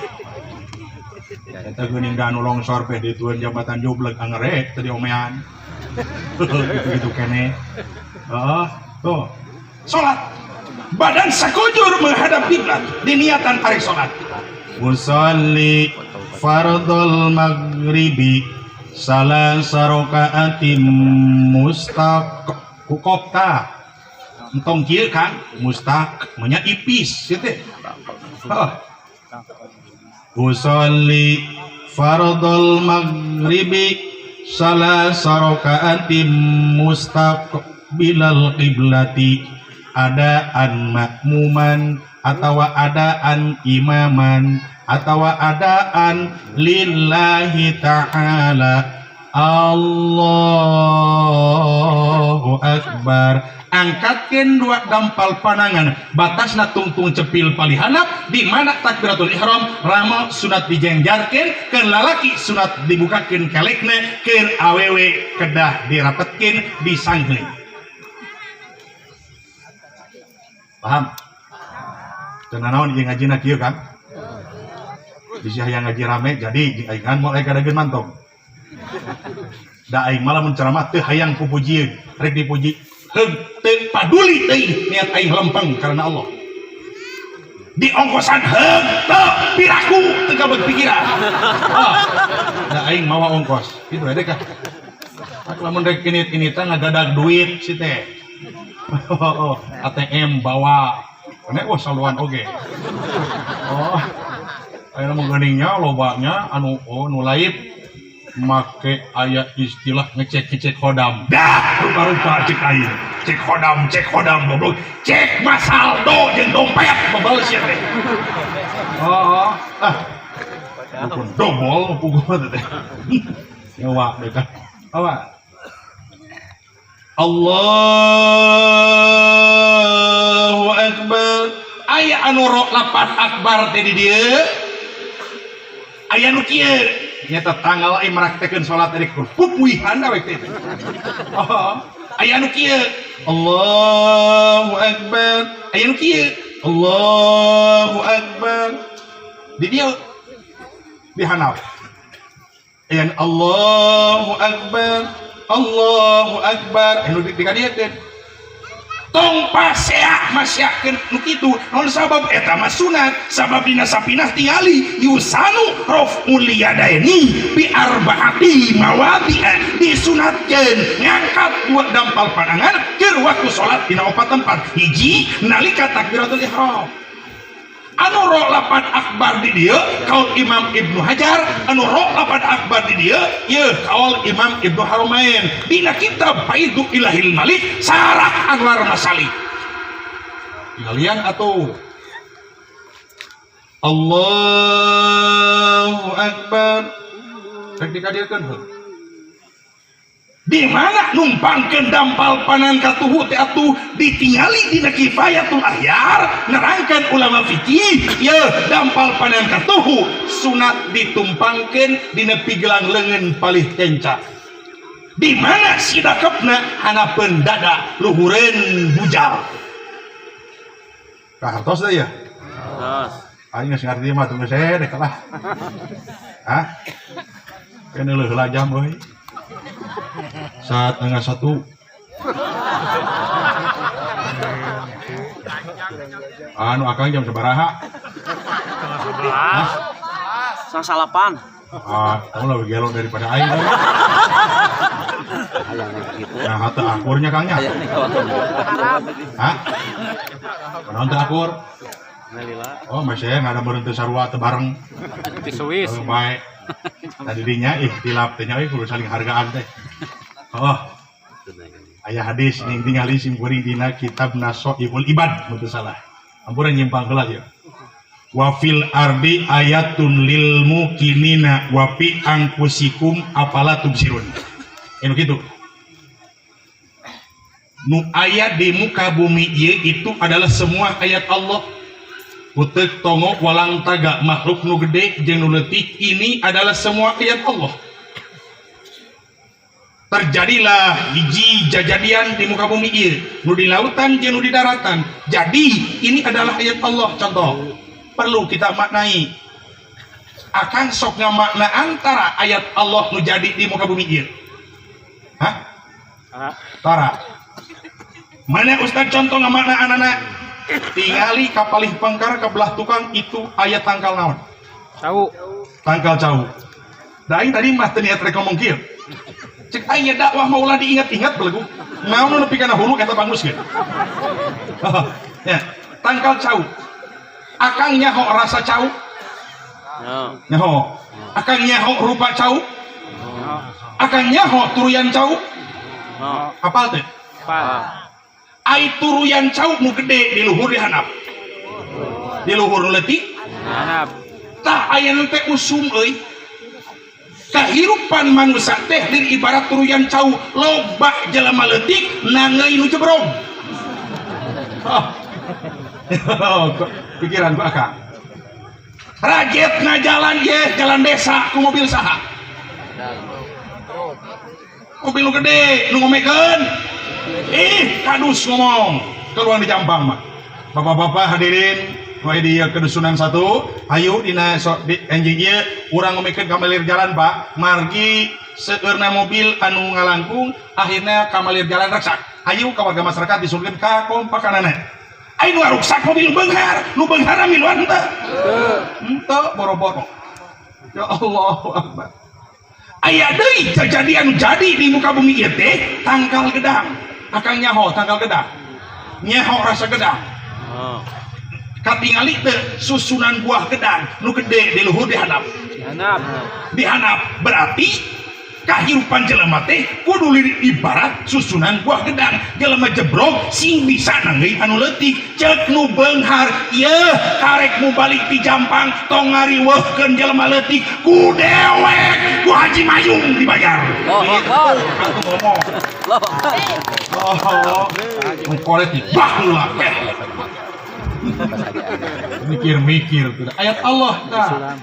eta geuning danu longsor pe ditueun jabatan Jobleg angerek tadi omean gitu kene tuh salat badan sakujur menghadap kiblat diniatan arek salat usolli fardul maghribi salasa rakaatin mustaqqa entong kieu kan mustaq nya ipis kieu teh usolli fardul maghribi salasa rakaatin mustaqbilal qiblati adaan makmuman atau adaan imaman atau adaan lillahi ta'ala Allahu Akbar angkatkeun dua dampal panangan batasna tungtung cepil palihanap di mana takbiratul ihram rama sunat dijengjarkeun keun lalaki sunat dibukakeun kelekna keun awewe kedah dirapetkeun disangheun paham cenah naon ieu ngajina kieu kan bisi hayang ngaji rame jadi aing moal aya kadageun mantong da aing malah menceramah teu hayang pupujieun rek dipuji teu paduli teuing niat aing lempeng karena Allah di ongkosan henteu piraku teu berpikiran. Da aing mawa ongkos. Kitu ade kah? Lamun rek ini teh ngagadag duit si teh. ATM bawa. Ane saluan oge. Aya mah geuningnya lobanya anu nu laib make aya istilah ngecek hodam. Dah rupa-rupa cek aing. Cek hodam goblok. Cek masaldo jeung dompet babales ya teh. Bukan dobol punggung teh. Nyawa deh kan. Allahu Akbar. Aya anu lapan akbar teh di dieu. Aya nu kieu Nyata tanggal aing meraktekeun salat tadi pupuihan da we teh. Aya nu kieu Allahu Akbar. Aya nu kieu Allahu Akbar. Di dieu di hanap. Aya Allahu Akbar. Allahu Akbar. Anu dikadieukeun tong pasea masyakeun nu kitu naon sabab eta mah sunat sabab dina sapinah tingali yusanu raf'ul yadaini bi arbaati mawadi'a disunatkeun ngangkat dua dampal pandangan keur waktu salat dina 4 tempat. Hiji nalika takbiratul ihram. Anu ro lapan akbar di dieu kaul Imam Ibnu Hajar, anu ro lapan akbar di dieu ye kaul Imam Ibnu Haromain dina kitab Faidu Ilahil Malik Sarah Anwar Masalik. Kalian atau Allahu Akbar. rek dikadieukeun Di mana numpangkeun dampal panan katuhu teh atuh ditingali dina kifayatul ahyar nerangkeun ulama fikih ye dampal panan katuhu sunat ditumpangkeun dina pigelang leungeun palih kenca. Di mana sidakepna hanapeun dada luhureun bujal. kahartos da ya. Terus. Aing geus ngarti mah tunggu saya dek lah. Kene leuh jam euy. 1:30. Anu akang jam sabaraha? 108. Kamu lebih gelo daripada aing. Nah, hata akurnya kangnya. Mana teu akur? Oh, masih nggak ada berhenti sarua teu bareng. Di Swiss. Baik. Tadi dinya ikhtilaf teh nya kudu saling hargaan teh. Aya hadis ning tingali simkuring dina kitab Nasoibul Ibad mun teu salah. Ampura nyimpang heula ya. Wa fil ardi ayatun lil muqinina wa fi anfusikum afala tubsirun. Anu kitu. Nu ayat di muka bumi ieu itu adalah semua ayat Allah. Utek tongo walang taga makhluk nu gede jeung nu leutik ini adalah semua ayat Allah. Terjadilah hiji jajadian di muka bumi ieu nu di lautan jeung nu di daratan. Jadi ini adalah ayat Allah. Contoh perlu kita maknai. Akan sok ngamakna antara ayat Allah nu jadi di muka bumi ieu. Tara. Mana Ustaz contoh ngamakna anak-anak? Tingali kapalih pengkar ke belah tukang itu ayat tangkal naon? Tahu. Tangkal cau. Da aing tadi mah teu niat rek ngomong kieu. Cek aing dakwah mau ulah diingat-ingat belegu. Naon nu nepi kana hulu eta banguskeun. Ya, tangkal cau. Akang nyaho rasa cau? Nyaho. Akang nyaho rupa cau? Akang nyaho turuyan cau? Apal teh? Ai turuyan cau nu gede di luhur di hanap. Di luhur nu leutik Hanap. tah aya nu teh usum euy. Kahirupan manusia teh di ibarat turuyan cau loba jelema leutik nangeui nu jebrong. Pikiran ku akang. Rajetna jalan ye jalan desa ku mobil saha? Mobil nu gede nu ngomekeun. Kadus ngomong keluar di Jampang mah. Bapak-bapak hadirin mulai di kedusunan 1 ayo dina di enjing ieu urang ngomikeun ka malir jalan Pak margi seueurna mobil anu ngalangkung akhirnya ka malir jalan raksak. Ayo ka warga masyarakat disulkeun ka kompakanana. Ayo ruksak mobil benghar, nu benghar miluan teu. Henteu boro-boro. Ya Allah Akbar. Aya deui kejadian jadi di muka bumi ieu teh tangkal gedang. Akang nyaho tangkal gedang. Nyaho rasa gedang. Katingali teu susunan buah gedang nu gede di luhur dihanap. Dihanap berarti kehidupan jelema teh kudu ibarat susunan buah gedang. Jelema jebrok sing bisa nanggeuy anu leutik. Ceuk nu beunghar ieu karek mu balik ti Jampang tong ngariweuhkeun jelema leutik ku dewek ku Haji Mayung dibayar. Aku ngomong. Mengkoret di baheula teh. Mikir-mikir ayat Allah tah.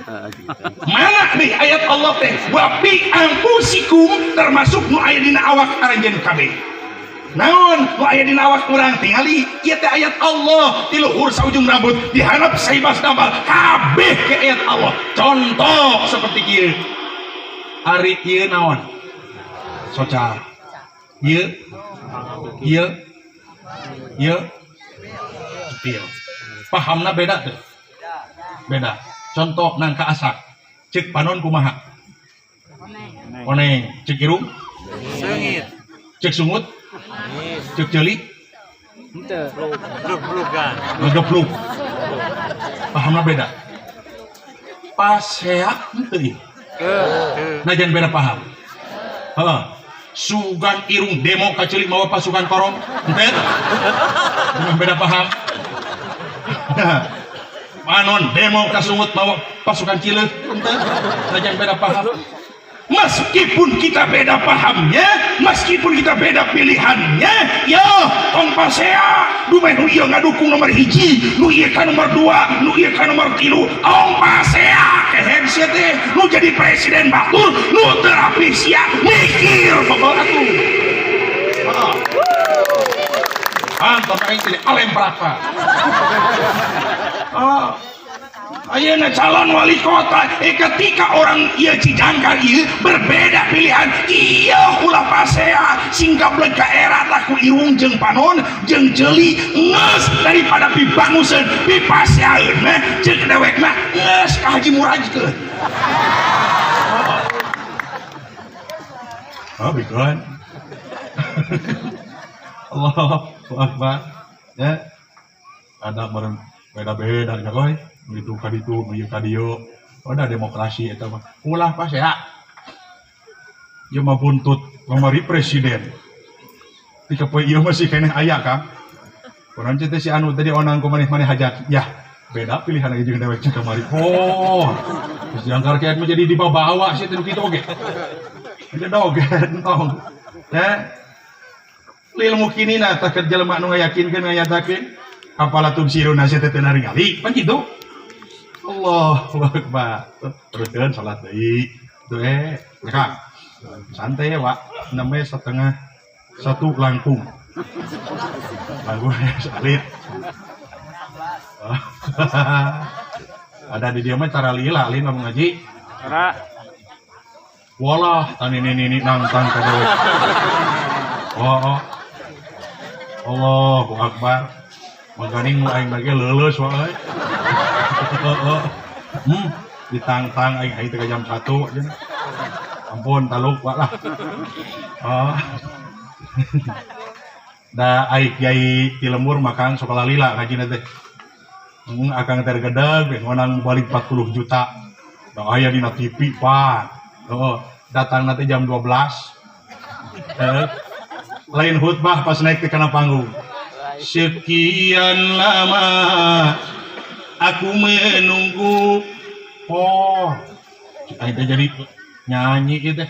Mana nih ayat Allah teh? Wa fi anfusikum termasuk nu aya dina awak aranjeun kabeh. Naon nu aya dina awak urang tingali ieu teh ayat Allah di luhur saujung rambut diharap saibas dambal kabeh ke ayat Allah. Contoh seperti kieu. Ari ieu naon? Socar. Ieu cepil. Pahamna beda tuh. Beda. Contoh nangka asak. Cek panon kumaha? Oneng. Cek irung? Sengit. Cek sungut? Cek celik? Gebluk. Pahamna beda. Paseak henteu. Najan beda paham. Heeh. Sugan irung demo kacelik mawa pasukan korong henteu. Beda paham. Manon demo kasungut bawa pasukan cileuk henteu najan beda paham. Meskipun kita beda pahamnya, meskipun kita beda pilihannya, ya tong pasea dumeh nu ieu ngadukung nomor 1, nu ieu ka nomor 2, nu ieu ka nomor 3, tong pasea kehen sia teh nu jadi presiden batur, nu teu rapi sia mikir babar atuh. Anton aing teh alem praka. Ayeuna calon wali kota ketika orang ieu Cijangkar ieu berbeda pilihan ieu ulah pasea sing gablek ka era taku irung jeung panon jeung ceuli geus daripada pibanguseun pipaseaeun mah ceuk dewek mah geus ka Haji Murajkeun. Bikuan. Allahu Akbar. Ya. Ada bareng beda-beda ya koy. Gitu kaditu, ieu kadieu. Ada demokrasi eta mah. Ulah pas ya. Ieu mah buntut pamari presiden. Tika poe ieu masih keneh aya Kang. Urang teh si anu tadi onang ku maneh-maneh hajat. Ya, beda pilihan lagi jeung dewek cek kamari. Oh. Terus diangkar kayak menjadi dibawa sih teh kitu oge. Tidak dogen tong. Ya. Ilmu kinina tah keur jelema nu ngayakinkeun ngayatakeun apalatum siruna sia teh teu naringali pan kitu. Allahu Akbar. Teruskeun salat deui. Tuh Kang. Santai ya, Pak. Namanya satu langkung. Langkung salit. Ada di dia mah cara lila, lin ngomong ngaji. Cara. Walah, tani ini nantang ka dewe. Oh. Allahu Akbar. Maganing nu aing bage leuleus wae. Ditantang aing teh jam 1 aja. Ampun taluk lah. Da aing kiai ti lembur makang sok lalila ngajina teh. Akang tergedeg ngonang balik 40 juta. Da aya dina TV pan. Datang nanti jam 12. Lain khutbah pas naik ke kana panggung. Sekian lama aku menunggu. Oh, aing teh jadi nyanyi gitu.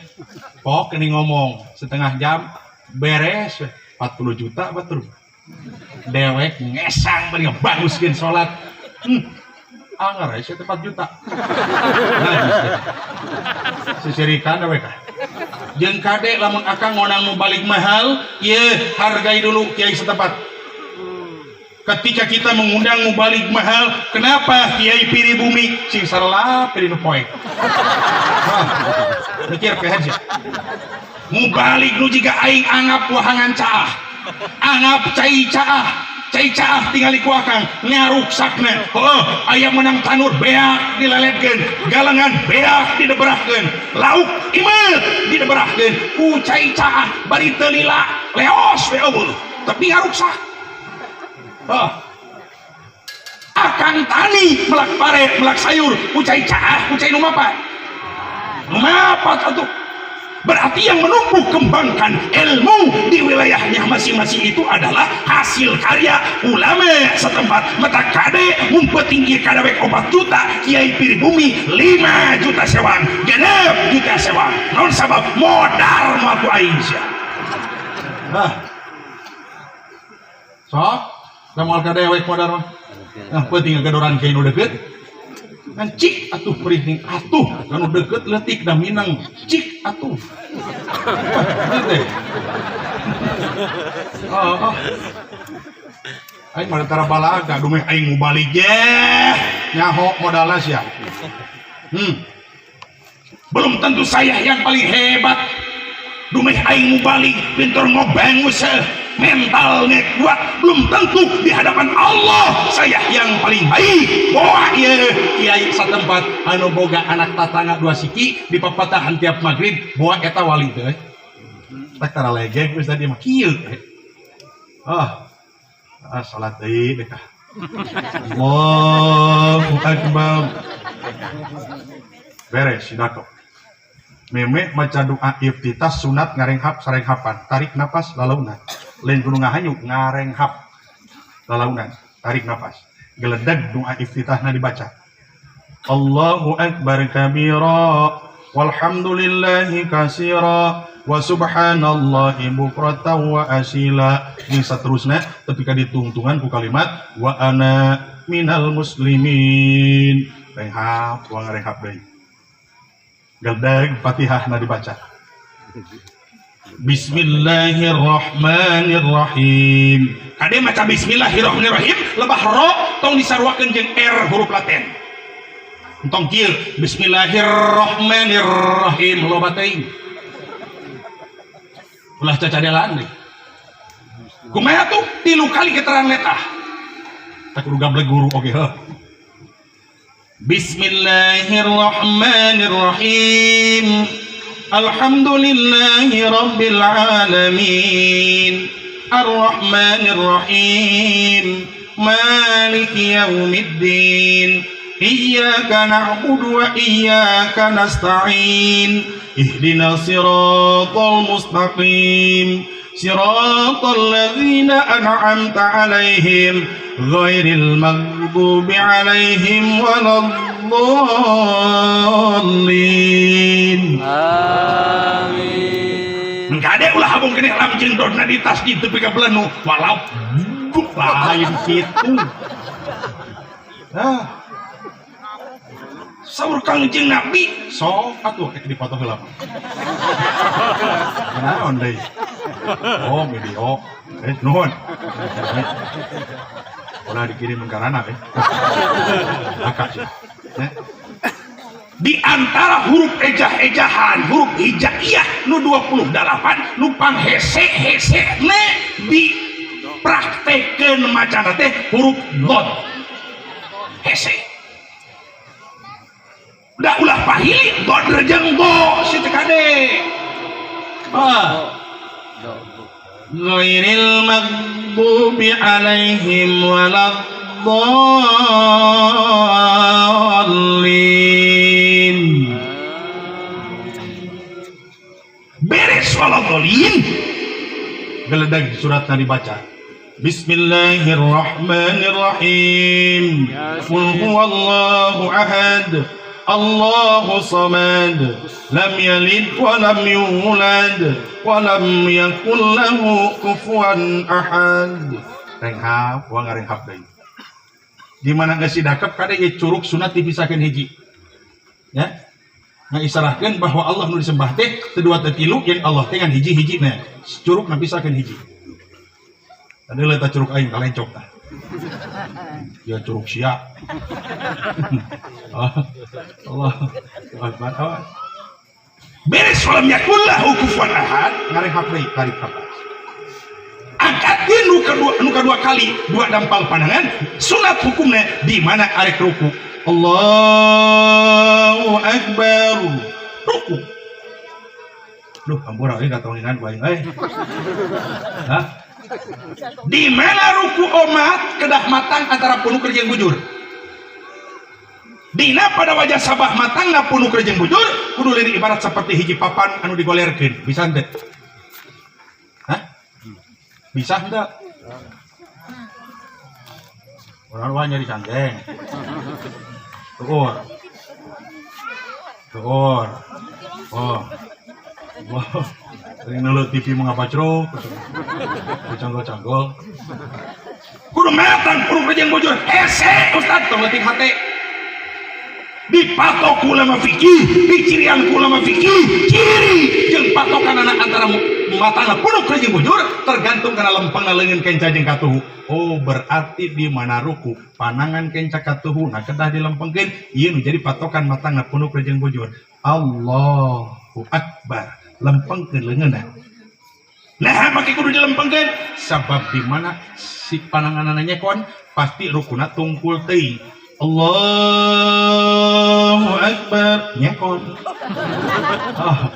Pok ini ngomong setengah jam beres 40 juta batur. Dewek ngesang bari ngabanguskeun salat. Anggar aya 4 juta. Sisirikan dewek. Jeung kade lamun akang ngonang nu balik mahal, ieu hargai dulu kiai setempat. Ketika kita mengundang mubalik mahal, kenapa kiai piri bumi sing sarela piri nu poek? Mikir ke haji. Mubalik nu jiga aing anggap wahangan caah, anggap cai caah, cai caah tingali ku akang ngaruksakna. Aya menang tanur beak dileletkeun, galengan beak dideberahkeun, lauk imet dideberahkeun ku cai caah bari teu lila leos we eueuh tapi ngaruksak. Akang tani melak pare melak sayur ku cai caah ku cai nu mapat atuh. Berarti yang menumbuh kembangkan ilmu di wilayahnya masing-masing itu adalah hasil karya ulama setempat. Mata kade umpetinggi kadawek 4 juta, kiai pribumi 5 juta sewang, 6 juta sewang. Non sabab modal maku Aisyah. Sok, da moal kadewek modal mah. Nah, penting gadoran kain nu deukeut. Kan cik atuh perih ning atuh anu deket leutik da minang cik atuh. Aing mah tara balaga dumeh aing mubalik je nyaho modalna sia. Belum tentu saya yang paling hebat. Dumeh aing mubalik pinter ngobeng usah mentalnya kuat, belum tentu di hadapan Allah saya yang paling baik. Wah iya kiai satempat anu boga anak tatangga 2 siki di papatahan tiap maghrib boa eta wali teh tak tara legeg geus tadi mah kieu salat deui teh Allahu akbar beres sidako meme maca doa iftitah sunat ngarenghap sarenghapan tarik napas lalaunan lain kudu ngahanyuk ngarenghap lalaunan tarik napas geledag doa iftitahna dibaca Allahu akbar kabira walhamdulillahi katsira wa subhanallahi bukratan wa asila ini saterusna tapi ka ditungtungan ku kalimat wa ana minal muslimin renghap wa ngarenghap deui geledag Fatihahna dibaca Bismillahirrahmanirrahim. Kade maca Bismillahirrahmanirrahim lebah ro tong disarwakeun jeung R huruf laten. Tong kieu Bismillahirrahmanirrahim loba teuing. Ulah cacadelan deui. Kumaha tuh 3 kali keterangan letah. Tak kudu gablek guru oge heuh. Bismillahirrahmanirrahim. Alhamdulillahi rabbil alamin Ar-Rahmanir Rahim Maliki yaumiddin Iyyaka na'budu wa iyyaka nasta'in Ihdinas siratal mustaqim Siratal ladzina an'amta 'alaihim ghairil maghdubi 'alaihim waladdallin. Amin. Engkade ulah habung keneh lamjeng dodna di tas di tepi ka belenu walau lain kitu. Saur Kangjeng Nabi sok atuh ek dipoto heula. Naon deui? Oh, video. Nuhun. Ulah dikirim ke ranah Akak. Di antara huruf ejah-ejahan, huruf hijaiyah nu 28 nu panghese-hese ne dipraktekeun macana teh huruf dot. Hese. Da ulah pahili dot rejeng go si teh kade. Ghairil maghdubi 'alaihim waladdallin. Beres waladdallin. Geledag suratna dibaca. Bismillahirrahmanirrahim. Qul huwallahu ahad. Allahu samad lam yalid wa lam yulad wa lam yakul lahu kufuwan ahad. Renghap wa ngarenghap deui. Di mana geus sidakep kade ieu curug sunat dipisakeun hiji. Ya. Ngaisarahkeun bahwa Allah nu disembah teh teu 2 teu 3 yen Allah teh ngan hiji-hijina. Curug napisakeun hiji. Tadi letak curug aing kalencok tah. Ya curug sia. Allah Akbar. Beres walam yakul lahu kufuwan ahad ngarenghap deui tarik napas. Angkat yakin nu kedua kali dua dampal pandangan sunat hukumnya di mana arek ruku Allahu Akbar ruku. Duh, ampura euy katongingan ku aing euy. Hah? Di mana ruku omat kedah matang antara punuk jeung bujur. Dina pada wajah sabah matang na punuk jeung bujur kudu lirik ibarat seperti hiji papan anu digolerkeun. Bisa henteu? Hah? Bisa henteu? Urang nyari cangkeng. Tukur. Oh. Wah, sering nonton TV mengapa ceruk, canggol-canggol. Kudu matang, kudu kerjaan bujur. Hese, Ustad, tolong hati. Dipatok ulama fikih, dicirian ulama fikih, ciri jeung patokan anak antara matangna kudu kerjaan bujur tergantung kana lempengna leungeun kenca jeung katuhu. Oh, berarti di mana ruku panangan kenca katuhu na kedah dilempengkeun, ieu nu jadi patokan matangna kudu kerjaan bujur. Allahu Akbar. Lempengkeun leungeunna. Nah, make kudu dilempengkeun sabab di mana si pananganna nyekon pasti rukuna tungkul teuing. Allahu Akbar nyekon.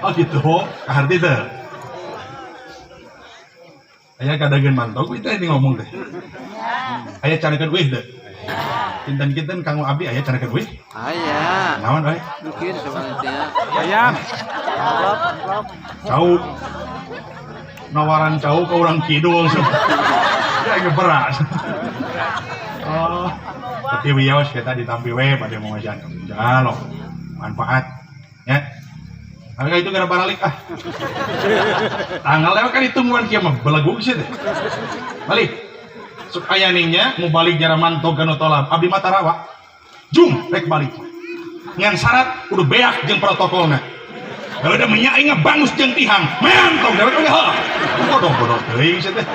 Oh gitu. Kaharti teh. Aya kadageun mantog kita ini ngomong teh. Aya carikeun weh teh. Kinten-kinten kanggo abdi aya carikeun weh. Aya. Naon bae? Mungkin sebenarnya. Ayam. Cau nawaran cau ke orang kidul ya beras. Oh, tapi wios kita ditampi we pada mau ngajan jalo manfaat ya. Harga itu gara baralik tanggal lewat kan ditungguan kieu mah belegug sih teh. Balik supaya ningnya mau balik jara mantog ganu tolam abdi mata rawa jum rek balik ngan syarat kudu beak jeung protokolna. Udah menyaing bangus jeung tihang mantog dewek oge heuh bodoh teuing sia teh.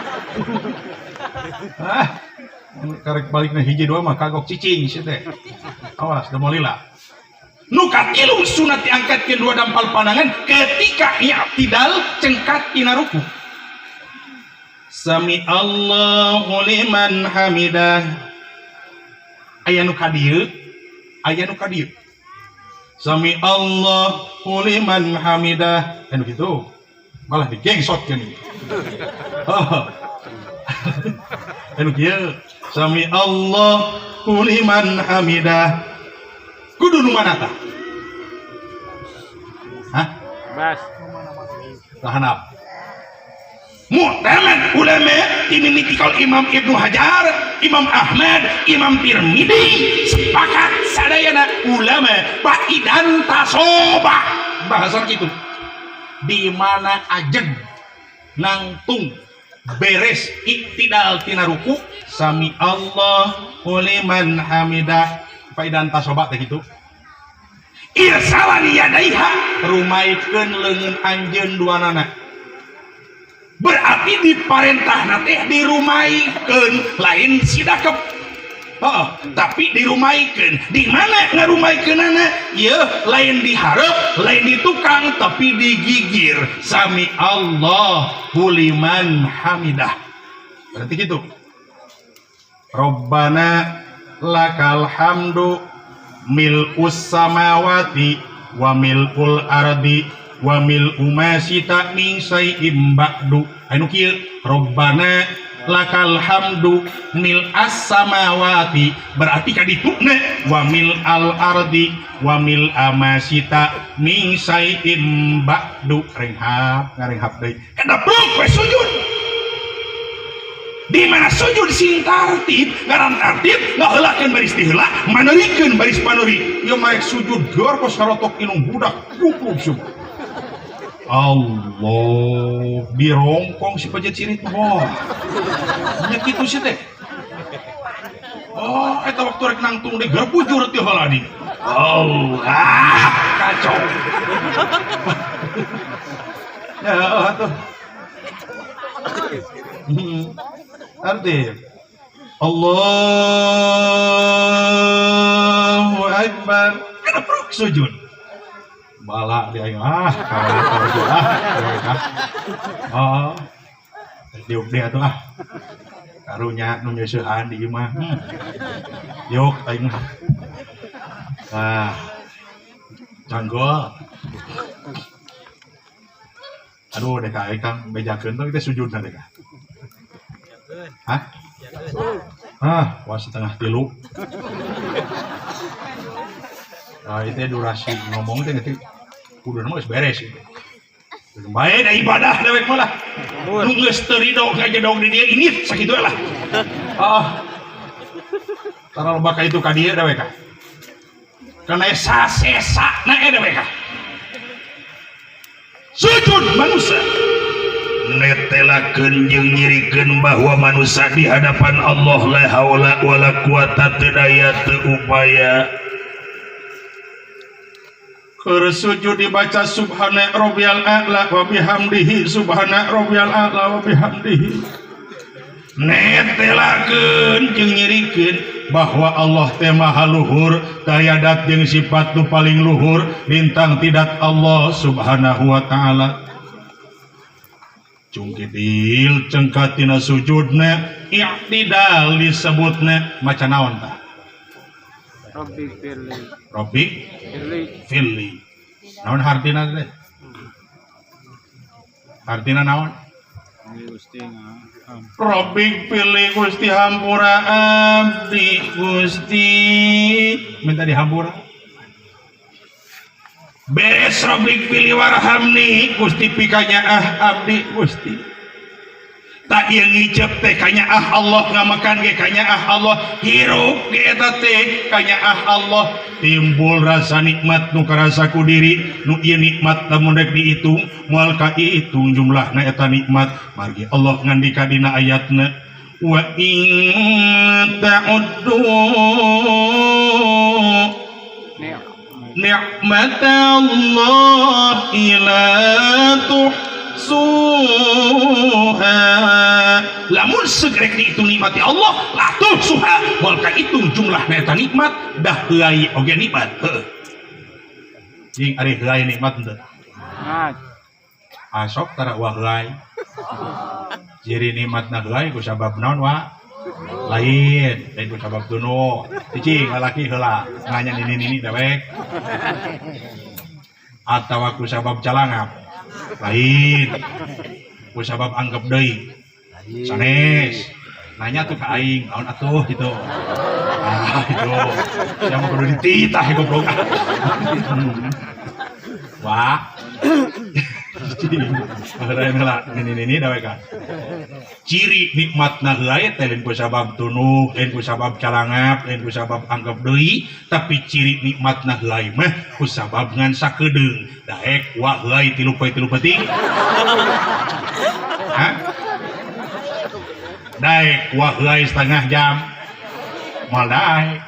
Karek balikna hiji dua mah kagok cicing sia teh. Awas da molila. Nu katilu sunat diangkatkeun dua dampal pandangan ketika i'tidal cengkat tina ruku. Sami Allahu liman hamidah. Aya nu kadieu, Sami Allahu liman hamidah. Anu gitu. Malah digengsotkeun. Anu kieu. Sami Allahu liman hamidah. Kudu nu mana tah? Hah? Bas. Tahanap. Mu'tamad ulama dimimitikal Imam Ibnu Hajar, Imam Ahmad, Imam Tirmidzi sepakat sadayana ulama ba'idan tasobah bahasa kitu di mana ajeng nangtung beres iktidal tina ruku sami Allahu liman hamidah faidan tasobah teh kitu irsalan yadaiha rumaikeun leungeun anjeun duanana. Berarti diparentahna teh dirumaikeun lain sidakep. Tapi dirumaikeun. Di mana ngarumaikeunana? Ieu lain dihareup, lain ditukang tapi digigir. Sami Allahu liman hamidah. Berarti gitu. Rabbana lakal hamdu mil'us samawati wa mil'ul ardi wa mil'u ma sita min syai'im ba'du. Anu kieu Rabbana lakal hamdu mil'as samawati berarti kadituna wa mil'al ardi wa mil'a ma sita min syai'im ba'du. Ngarenghap deui. Kada we sujud. Di mana sujud sing tartib, ngaran tartib ngaheulakeun baris diheula, maneurikeun baris paneuri. Ieu mah sujud geur kos sarotok ilung budak kupluk sub. Allah dirongkong si pejet sirit mah nya kitu sih teh. Oh eta waktu rek nangtung deh geur bujur teh heula di. Allah kacau. Ya atuh. Arti Allahu Akbar kana pruk sujud. Bala dia kalau Diuk dia tuh karunya nu nyeusehan di imah. Yuk aing mah. Nah. Canggol. Aduh dek Kang bejakeun tuh kita sujudna dek. Hah? Wah setengah 3. Nah, itu durasi ngomong teh nanti kudu mah geus beres itu. Bae da ibadah dewek mah lah. Nu geus teu ridho ngajedog di dieu ini sakitu lah. Tara loba ka itu ka dieu dewek ka. Kana sasesa na dewek ka. Sujud manusia netelakeun jeung nyirikeun bahwa manusia di hadapan Allah la haula wala quwata teu daya teu upaya. Keur sujud dibaca subhana rabbiyal a'la wa bihamdihi subhana rabbiyal a'la wa bihamdihi. Netelakeun jeung nyirikeun bahwa Allah teh maha luhur tayadat jeung sifat nu paling luhur lintang tidak Allah subhanahu wa ta'ala. Cungkidil cengkatina sujudna i'tidal disebutna maca naon tah? Robbi firli. Naon hartina teh? Hartina naon? Robbi firli Gusti hampura abdi Gusti. Minta dihampura. Beres Robbi firli warhamni Gusti pikanya abdi Gusti. Tak ieu ngicep teh kanya Allah ngamakan ge kanya Allah hirup ge eta teh kanya Allah timbul rasa nikmat nu karasa ku diri nu ieu nikmat lamun rek dihitung moal kahitung jumlahna eta nikmat margi Allah ngandika dina ayatna wa in ta'uddu ni'matallahi la lamun segrek dihitung nikmati Allah lah tuhsuha moal kahitung jumlahna eta nikmat dah heuai oge nikmat heuh jeung ari heuai nikmat teu asok tara wa heuai ciri nikmatna heuai ku sabab naon wa lain ku sabab tunu cicing lalaki heula nganya nini dewek atawa ku sabab calangap lain ku sabab anggap deui sanes nanya tuh ke aing naon atuh gitu gitu yang kudu dititah goblok wah ini dawek ka ciri nikmatna heuai teh lain ku sabab tunuk lain ku sabab calangap lain ku sabab anggap deui tapi ciri nikmatna heuai mah ku sabab ngan sakedeung daek wa heuai 3 peuting daek wa heuai setengah jam moal daek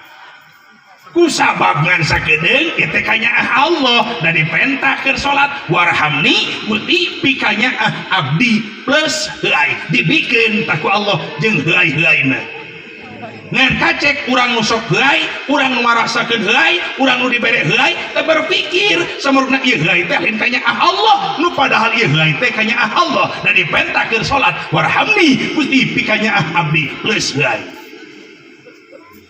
ku sabab ngan sakedeung eta kanya Allah da diperintahkeun salat warhamni Gusti pikanya abdi plus heuai dibikeun taku Allah jeung heuai-heuaina ngan kacek urang nu sok heuai urang nu marasakeun heuai urang nu dibere heuai teu berpikir samurna ieu heuai teh lain kanya Allah nu padahal ieu heuai teh kanya Allah da diperintahkeun salat warhamni Gusti pikanya abdi plus heuai.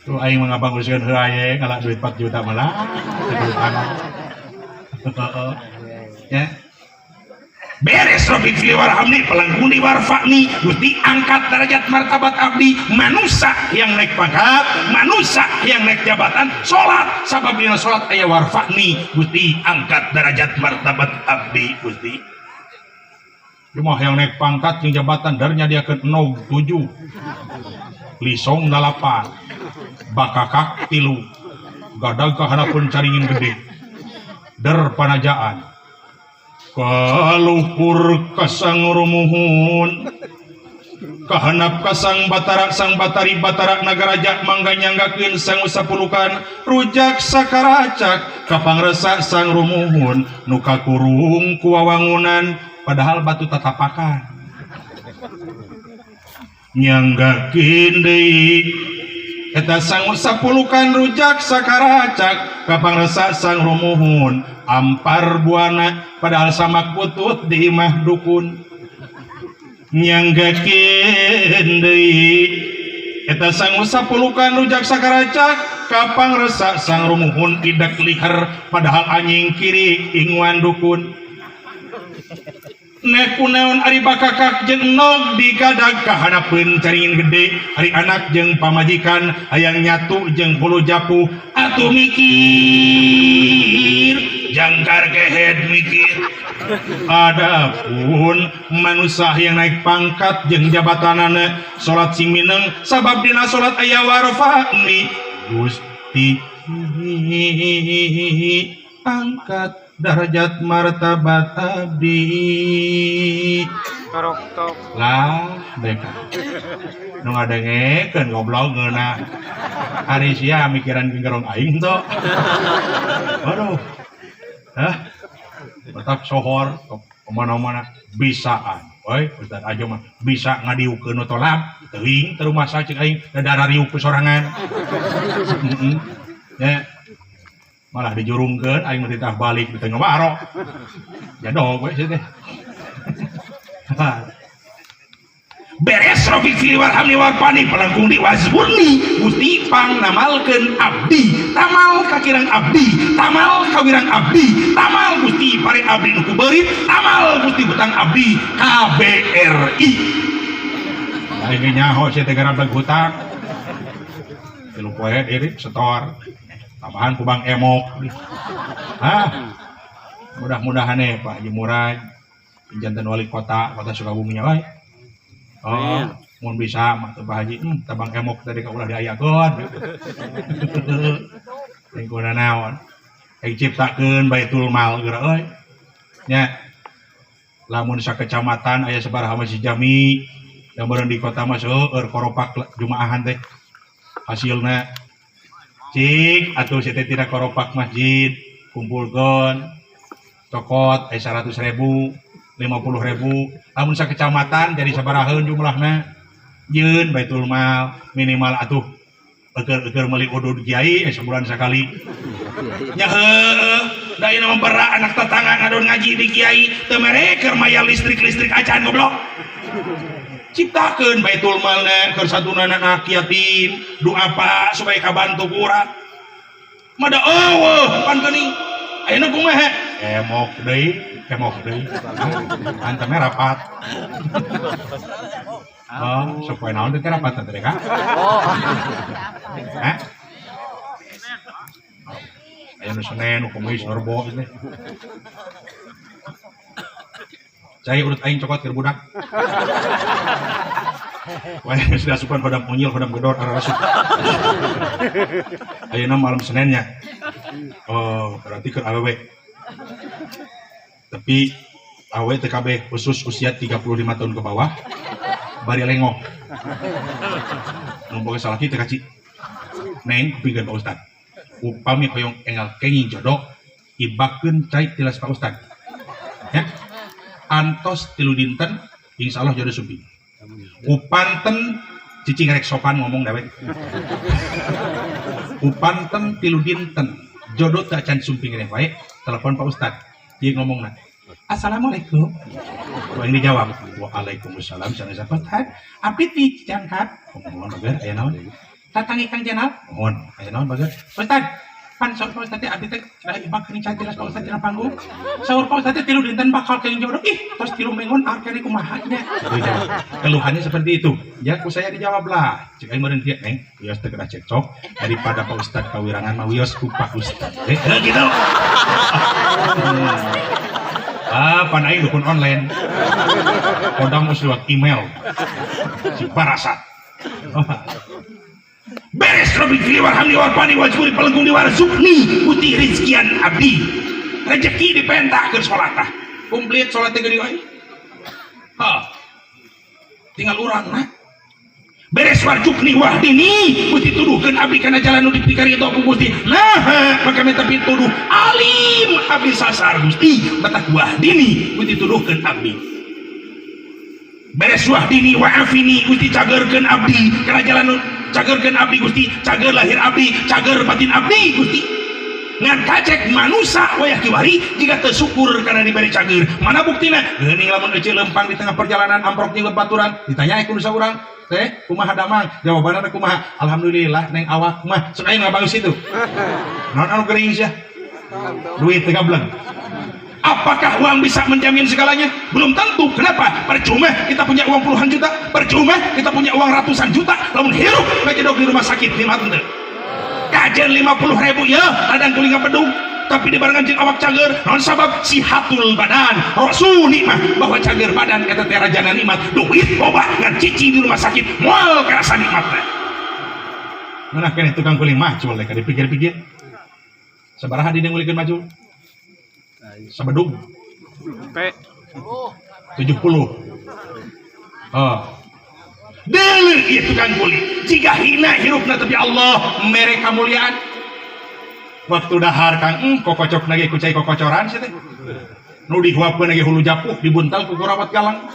Tuh aing mangabanguskeun heuai ngalak duit 4 juta malah. Ya. Beres Rabbi fili warhamni pelangkuni warfa'ni Gusti angkat derajat martabat abdi manusia yang naik pangkat manusia yang naik jabatan salat sabab dina salat aya warfa'ni Gusti angkat derajat martabat abdi Gusti. Cuma yang naik pangkat yang jabatan darnya dia ke 07 lisong 8 bakakak 3 gadag kahanapun caringin gede der panajaan kaluhur kasang rumuhun kahanap kasang batara sang batari batara nagaraja mangga nyanggakeun sang usapulukan rujak sakaracak kapangresa sang rumuhun nu kakurung ku wawangunan padahal batu tatapakan nyanggakeun deui eta sang sapulukan rujak sakaracak kapangresa sang rumuhun ampar buana padahal samak putut di imah dukun nyanggakeun deui eta sang usapulukan rujak sakaracak kapang resa sang rumuhun idak liher padahal anjing kiri ingwan dukun nek kunaon ari bakakak jeung nog digadag kahanapeun caringin gede ari anak jeung pamajikan hayang nyatu jeung hulu japu atuh mikir jangkar kehed mikir adapun manusia yang naik pangkat jeung jabatanana salat sing mineng sabab dina salat aya warfa'ni Gusti angkat derajat martabat abdi Korok-tok. lah deka nu ngadengekeun goblok geuna ari sia mikiran gerong aing to aduh hah tetap sohor kemana-mana bisaan woi Ustaz Ajo mah bisa ngadiukeun nu tolab teuing teu rumah cing aing dadara riuk sorangan ya malah dijurungkeun aing mah ditah balik di tengah baro jadog we teh beres Rafiq Fili Warhamni Warpani pelangkung di Wazburni Gusti pang namalkeun abdi tamal kakirang abdi tamal kawirang abdi tamal Gusti pare abdi nu kubeurit tamal Gusti hutang abdi KBRI aing nyaho sia teh garabdag hutang tilu poe irit setor tambahan ku Bang Emok mudah-mudahan Pak Haji Murad jantan wali kota Sukabumi nya wae oh mun bisa mah teh Pak Haji tabang Emok tadi ka ulah diayakeun teh kudu naon aing ciptakeun Baitul Mal geura euy nya lamun sakecamatan aya sabaraha masjid jami yang bareng di kota mah seueur koropak jumaahan teh hasilna cik atuh si teh tidak koropak masjid kumpulkeun cokot 100.000 50.000 lamun sakecamatan jadi sabaraheun jumlahna yeun Baitul Mal minimal atuh eger meuli udud kiai sebulan sekali nya heueuh da ieu membera anak tetangga ngadon ngaji di kiai teu mere keur maya listrik acan goblok ciptakeun Baitul Malna keur satunana anak yatim doa Pak supaya kabantu kurang mada eueuh pan geuning ayeuna kumaha emok deui antemnya rapat oh supaya naon teh rapat teh ka hah ayeuna Senin Kamis Rebo teh cai urut aing cokot keur budak wah sudah supan hodam unyil hodam gedor arah rasuk ayeuna malam Seninnya oh berarti keur awewe tapi awe TKB khusus usia 35 tahun ke bawah bari lengok numpuk salaki teh kaci neng pikeun Pak Ustad upami hoyong enggal kenging jodoh ibakeun cai tilas Pak Ustad ya antos 3 dinten insyaallah jodoh sumping upanten cicing rek sopan ngomong dawe upanten 3 dinten jodoh tak can sumping rek wae telepon Pak Ustad dia ngomong nanti assalamualaikum yang dijawab waalaikumsalam sana sahabat abdi ti jangkat mohon bager aya naon tatangi Kang Jenal mohon aya naon bager Ustad pan sok Pak Ustad teh abdi teh cenah ibak keuning cantilas Pak Ustad dina panggung saur Pak Ustad teh 3 dinten bakal keuning jodoh tos 3 mingguan arkene kumaha nya keluhannya seperti itu ya ku saya dijawab lah cek aing meureun kieu neng wios teh kena cekcok daripada Pak Ustad kawirangan mah wios ku Pak Ustad gitu pan aing dukun online kodam mesti lewat email si parasat beres Rafiq Fili Warhamni Warpani Wazburi pelengkung di Warzukni Gusti rizkian abdi rezeki dipentakeun salatah komplit salat teh geuning wae tinggal urang nah beres Warzukni Wahdini Gusti tuduhkeun abdi kana jalan nu dipikari itu ku Gusti nah maka meta pituduh alim abdi sasar Gusti batak Wahdini Gusti tuduhkeun abdi beres Wahdini wa'afini Gusti cagerkeun abdi kana jalan nu cagerkeun abdi Gusti cager lahir abdi cager batin abdi Gusti ngan kacek manusia wayah kiwari jika tersyukur karena diberi cager. Mana buktinya? Geuning lamun ece lempang di tengah perjalanan amprok jeung baturan ditanya ku urang teh kumaha damang jawabanna kumaha alhamdulillah neng awak mah sok aya bagus itu naon anu geuring sia duit teh gableng. Apakah uang bisa menjamin segalanya? Belum tentu. Kenapa? Percuma kita punya uang puluhan juta, percuma kita punya uang ratusan juta, lamun hirup ngejodok di rumah sakit lima teu. Kajian 50.000 ya, adang kulinga pedung, tapi dibarengan jeung awak cager, naon sabab sihatul badan. Rasul nikmah bahwa cager badan eta teh rajana nikmat, duit loba ngan cici di rumah sakit, moal karasa nikmat teh. Mana keneh tukang kuling macul teh dipikir-pikir. Sabaraha dina ngulikeun macul? Sabedug 70 Deuleu ieu tukang kuli jika hina hirupna tapi Allah mere kamuliaan waktu dahar kang kokocok lagi ku cai kokocoran sih teh nu dihuapkeun lagi hulu japuh dibuntal ku kurawat galang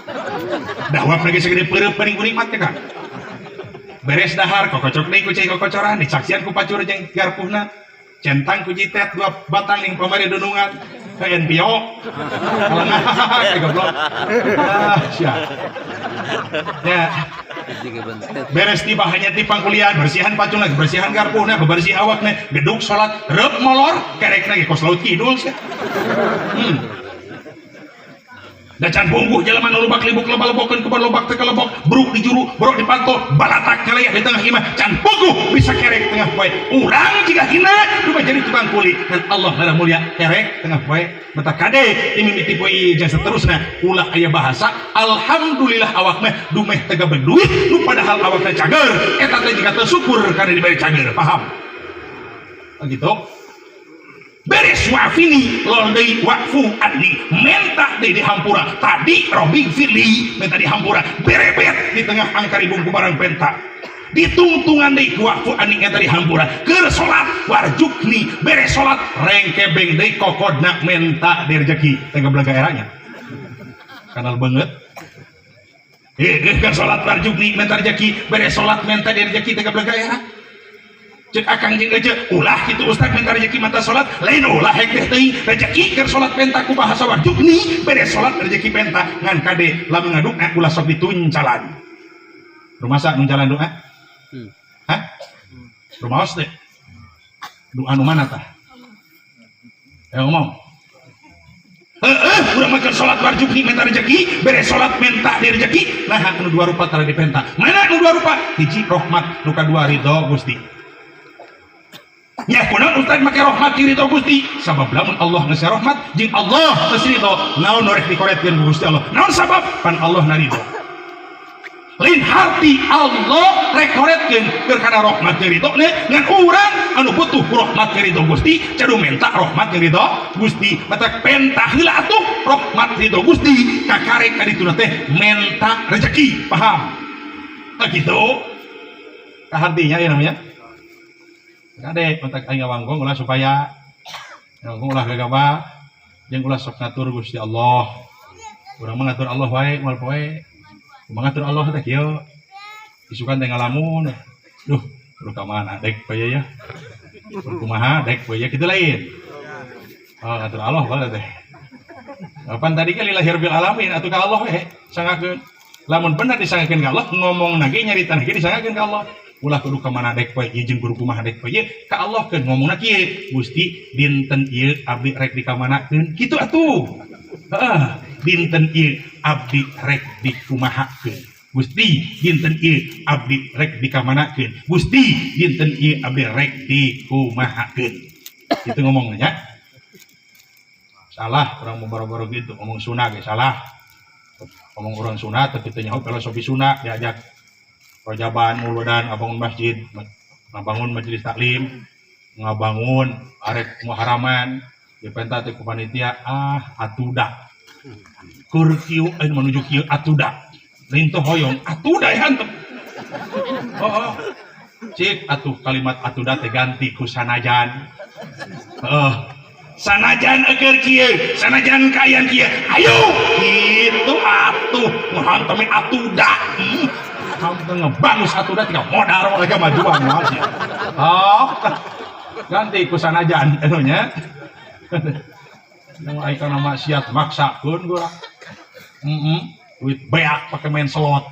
dahwap lagi segede peureup paling nikmat teh kang beres dahar kokocok deui ku cai kokocoran dicaksian ku pacur jeung garpuhna centang ku jitet 2 batang ning pamari dunungan kayak NPO kayak goblok ya beres tiba hanya tipang kuliah bersihan pacung lagi bersihan garpuhna bebersih awakna geduk salat reup molor kerek lagi kos laut kidul sih dan can bungkuh jalaman lubak libuk lebal-lebokeun ke lobak teh kelebok bruk di juru borok di panto balatak kaleyak di tengah imah can bungkuh bisa kerek tengah poe urang jika hina dupa jadi tukang kuli dan Allah nara mulia kerek tengah poe mata kade dimimiti poe jeung seterusna ulah aya bahasa alhamdulillah awak mah dumeh tega berduit nu padahal awak teh cager eta teh jika teu syukur karena diberi cager paham begitu beres wafini lordei wakfu adli menta di hampura tadi robing firli menta di hampura berebet di tengah angkari bungku barang penta ditungtungan dei wakfu adli eta di hampura keur salat warjukni beres salat rengkebeng dei kokodna menta di rezeki tengah belaga eranya kanal banget kan salat warjukni menta rezeki beres salat menta di rezeki tengah belaga era cek akang jeung ece ulah kitu ustaz minta rezeki mata salat lain ulah hek teh teuing rezeki keur salat penta ku bahasa warjukni beres salat rezeki penta ngan kade lamun ngadukna ulah sok dituncalan rumasa nu jalan doa hah rumaos teh doa nu mana tah ya ngomong urang mah keur salat warjukni minta rezeki beres salat minta di rezeki nah nu dua rupa tara di penta mana nu dua rupa hiji rahmat nu kadua ridho Gusti nya kunaon ustaz make rahmat di ridho Gusti sabab lamun Allah ngasih rahmat jeung Allah ngasih ridho naon nu rek dikoretkeun ku Gusti Allah naon sabab pan Allah na ridho lain hati Allah rek koretkeun keur kana rahmat jeung ridho ngan urang anu butuh rahmat jeung ridho Gusti cadu menta rahmat jeung ridho Gusti mata penta heula atuh rahmat ridho Gusti kakarek ka dituna teh menta rezeki paham kitu kahartinya ya namanya kade kontak aing ngawanggong ulah supaya ngawanggung ulah gagabah jeung ulah sok ngatur Gusti Allah urang mah ngatur Allah wae moal poe mengatur Allah teh kieu isukan teh ngalamun duh kudu ka mana dek poe ya kumaha dek poe ya kitu lain ngatur Allah bae teh kapan tadi kan lillahi rabbil alamin atuh ka Allah we sangakeun lamun bener disangakeun ka Allah ngomong lagi nyarita lagi disangakeun ka Allah ulah kudu ka mana dek poe ieu jeung kudu kumaha dek poe ka Allah keun ngomongna kieu Gusti dinten ieu abdi rek dikamanakeun kitu atuh dinten ieu abdi rek dikumahakeun Gusti dinten ieu abdi rek dikamanakeun Gusti dinten ieu abdi rek dikumahakeun kitu ngomongnya salah urang boro-boro gitu ngomong sunah ge salah ngomong urang sunah tapi teu nyaho filosofi sunah diajak rojaban muludan ngabangun masjid ngabangun majelis taklim ngabangun arek muharaman dipenta teh ku panitia atuda keur kieu menuju kieu atuda lain teh hoyong atuda hantem cik atuh kalimat atuda teh ganti ku sanajan sanajan eger kieu sanajan kayan kieu ayo kitu atuh ngahantemi atuda kamu ngebangus atuda tinggal modal mereka majuan masih ganti ku sanajan nya. Yang aya kana maksiat maksakeun gua. Duit beak pakai main slot.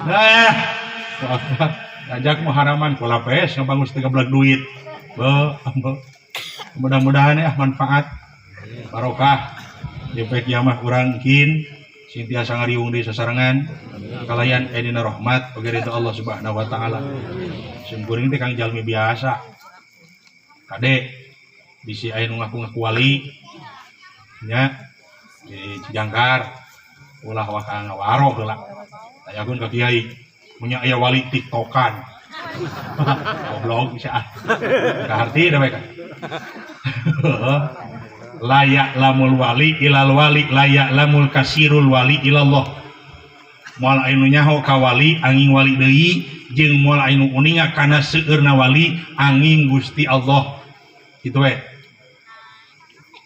Nah, ngajak muharaman kula pes ngabangus 13 duit. Mudah-mudahan ya manfaat barokah jepek kiamah urang kin sintiasa ngariung di sasarengan kalayan edina rahmat oge ridho Allah Subhanahu wa taala. Simkuring teh kang jalmi biasa. Kade bisi aya nu ngaku-ngaku wali nya di Cijangkar ulah waka ngawaroh heula. Tayakeun ka kiai punya aya wali tiktokan. Goblok bisa. Kaharti da bae kan. Layak lamul wali ilal wali layak lamul kasirul wali ilallah. Moal anu nyaho ka wali angin wali deui jeung moal anu uninga kana seueurna wali angin Gusti Allah. Kitu we.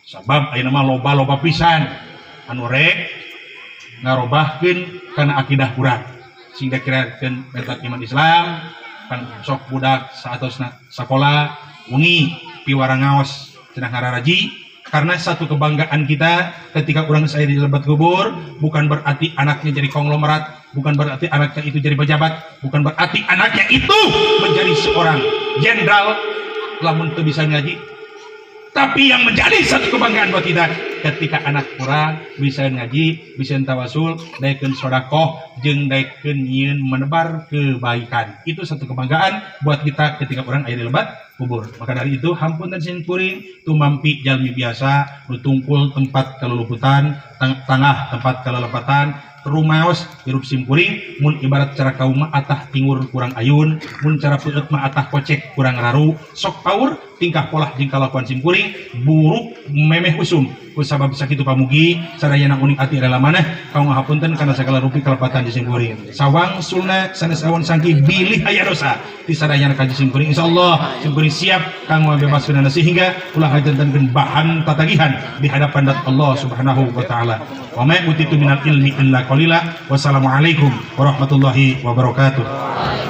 Sabab ayeuna mah loba-loba pisan anu rek ngarobahkeun kana akidah urang sing dikirakeun metode iman Islam kan sok budak saatosna sakola wengi piwara ngaos cenah ngararaji karena satu kebanggaan kita ketika urang saya di lebat kubur bukan berarti anaknya jadi konglomerat, bukan berarti anaknya itu jadi pejabat, bukan berarti anaknya itu menjadi seorang jenderal lamun teu bisa ngaji. Tapi yang menjadi satu kebanggaan buat kita ketika anak kurang bisa ngaji, bisa tawasul, daekeun sedekah jeung daekeun nyieun menebar kebaikan. Itu satu kebanggaan buat kita ketika orang aya di lebat kubur. Maka dari itu hampunten sin kuring tumampi jalmi biasa nu tungkul tempat kaluluputan, tangah tempat kalelepatan, rumaos hirup simkuring mun ibarat cara kaum mah atah tingur kurang ayun, mun cara peueut mah atah kocek kurang raru, sok paur tingkah pola jeung kalakuan simkuring buruk memeh usum kusabab sakitu pamugi sadayana uning ati rela maneh kaum ngahapunten kana sagala rupi kalepatan di simkuring sawang sulna sanes awan sangki bilih aya dosa ti sadayana ka simkuring insyaallah simkuring siap kanggo bebaskeun sehingga ulah hajantankeun bahan tatagihan di hadapan Allah Subhanahu wa taala. Wa ma utitu minal ilmi illa qalila. Wassalamualaikum warahmatullahi wabarakatuh.